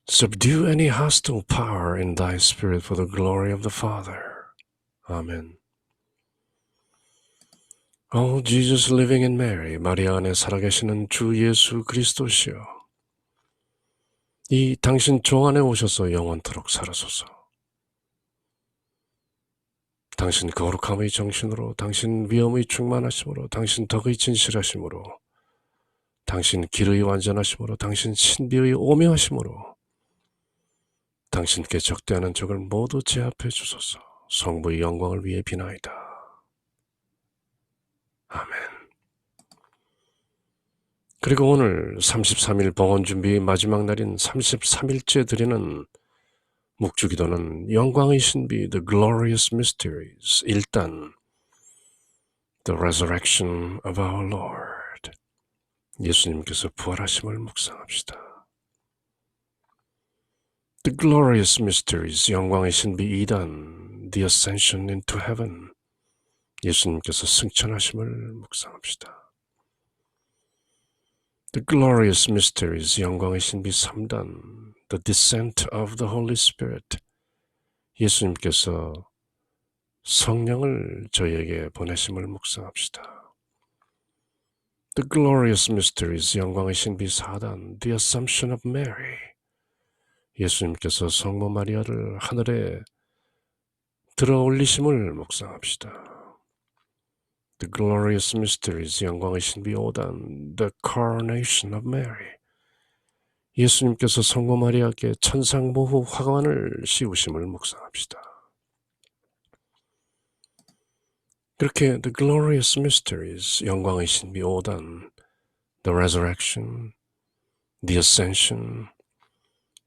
Subdue any hostile power in thy spirit for the glory of the Father. Amen. O Jesus living in Mary, 마리아 안에 살아계시는 주 예수 그리스도시여. 이 당신 종 안에 오셔서 영원토록 살아소서. 당신 거룩함의 정신으로, 당신 위엄의 충만하심으로, 당신 덕의 진실하심으로, 당신 길의 완전하심으로, 당신 신비의 오묘하심으로 당신께 적대하는 적을 모두 제압해 주소서. 성부의 영광을 위해 비나이다. 아멘. 그리고 오늘 33일 봉헌 준비의 마지막 날인 33일째 드리는 묵주기도는 영광의 신비, The Glorious Mysteries, 일단 The Resurrection of our Lord, 예수님께서 부활하심을 묵상합시다. The Glorious Mysteries, 영광의 신비 2단 The Ascension into Heaven, 예수님께서 승천하심을 묵상합시다. The Glorious Mysteries, 영광의 신비 3단 The Descent of the Holy Spirit, 예수님께서 성령을 저희에게 보내심을 묵상합시다. The Glorious Mysteries, 영광의 신비 4단 The Assumption of Mary, 예수님께서 성모 마리아를 하늘에 들어올리심을 묵상합시다. The Glorious Mysteries, 영광의 신비 5단 The Coronation of Mary, 예수님께서 성모 마리아께 천상모후 화관을 씌우심을 묵상합시다. 그렇게 The Glorious Mysteries, 영광의 신비 5단 The Resurrection, The Ascension,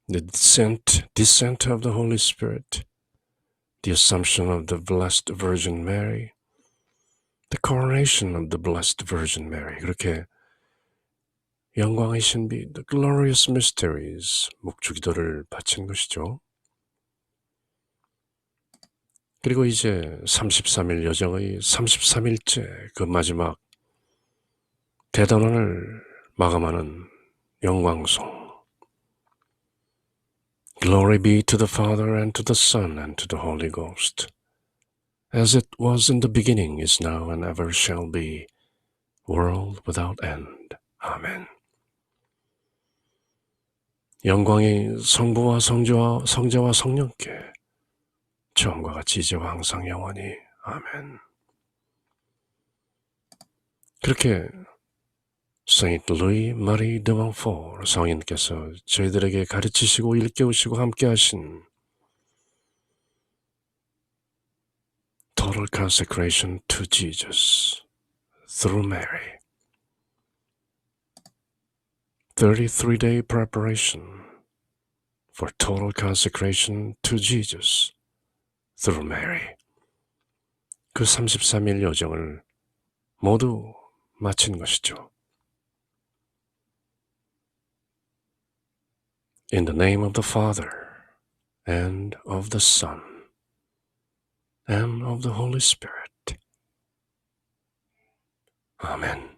The Descent of the Holy Spirit, The Assumption of the Blessed Virgin Mary, The Coronation of the Blessed Virgin Mary, 그렇게 영광의 신비, The Glorious Mysteries, 묵주기도를 바친 것이죠. 그리고 이제 33일 여정의 33일째 그 마지막 대단원을 마감하는 영광송. Glory be to the Father and to the Son and to the Holy Ghost, as it was in the beginning, is now, and ever shall be, world without end. 아멘. 영광이 성부와 성자와 성령께 처음과 같이 이제와 항상 영원히. 아멘. 그렇게 Saint Louis Marie de Montfort 성인께서 저희들에게 가르치시고 일깨우시고 함께하신 Total Consecration to Jesus through Mary, 33-day preparation for total consecration to Jesus through Mary, 그 33일 여정을 모두 마친 것이죠. In the name of the Father, and of the Son, and of the Holy Spirit. Amen.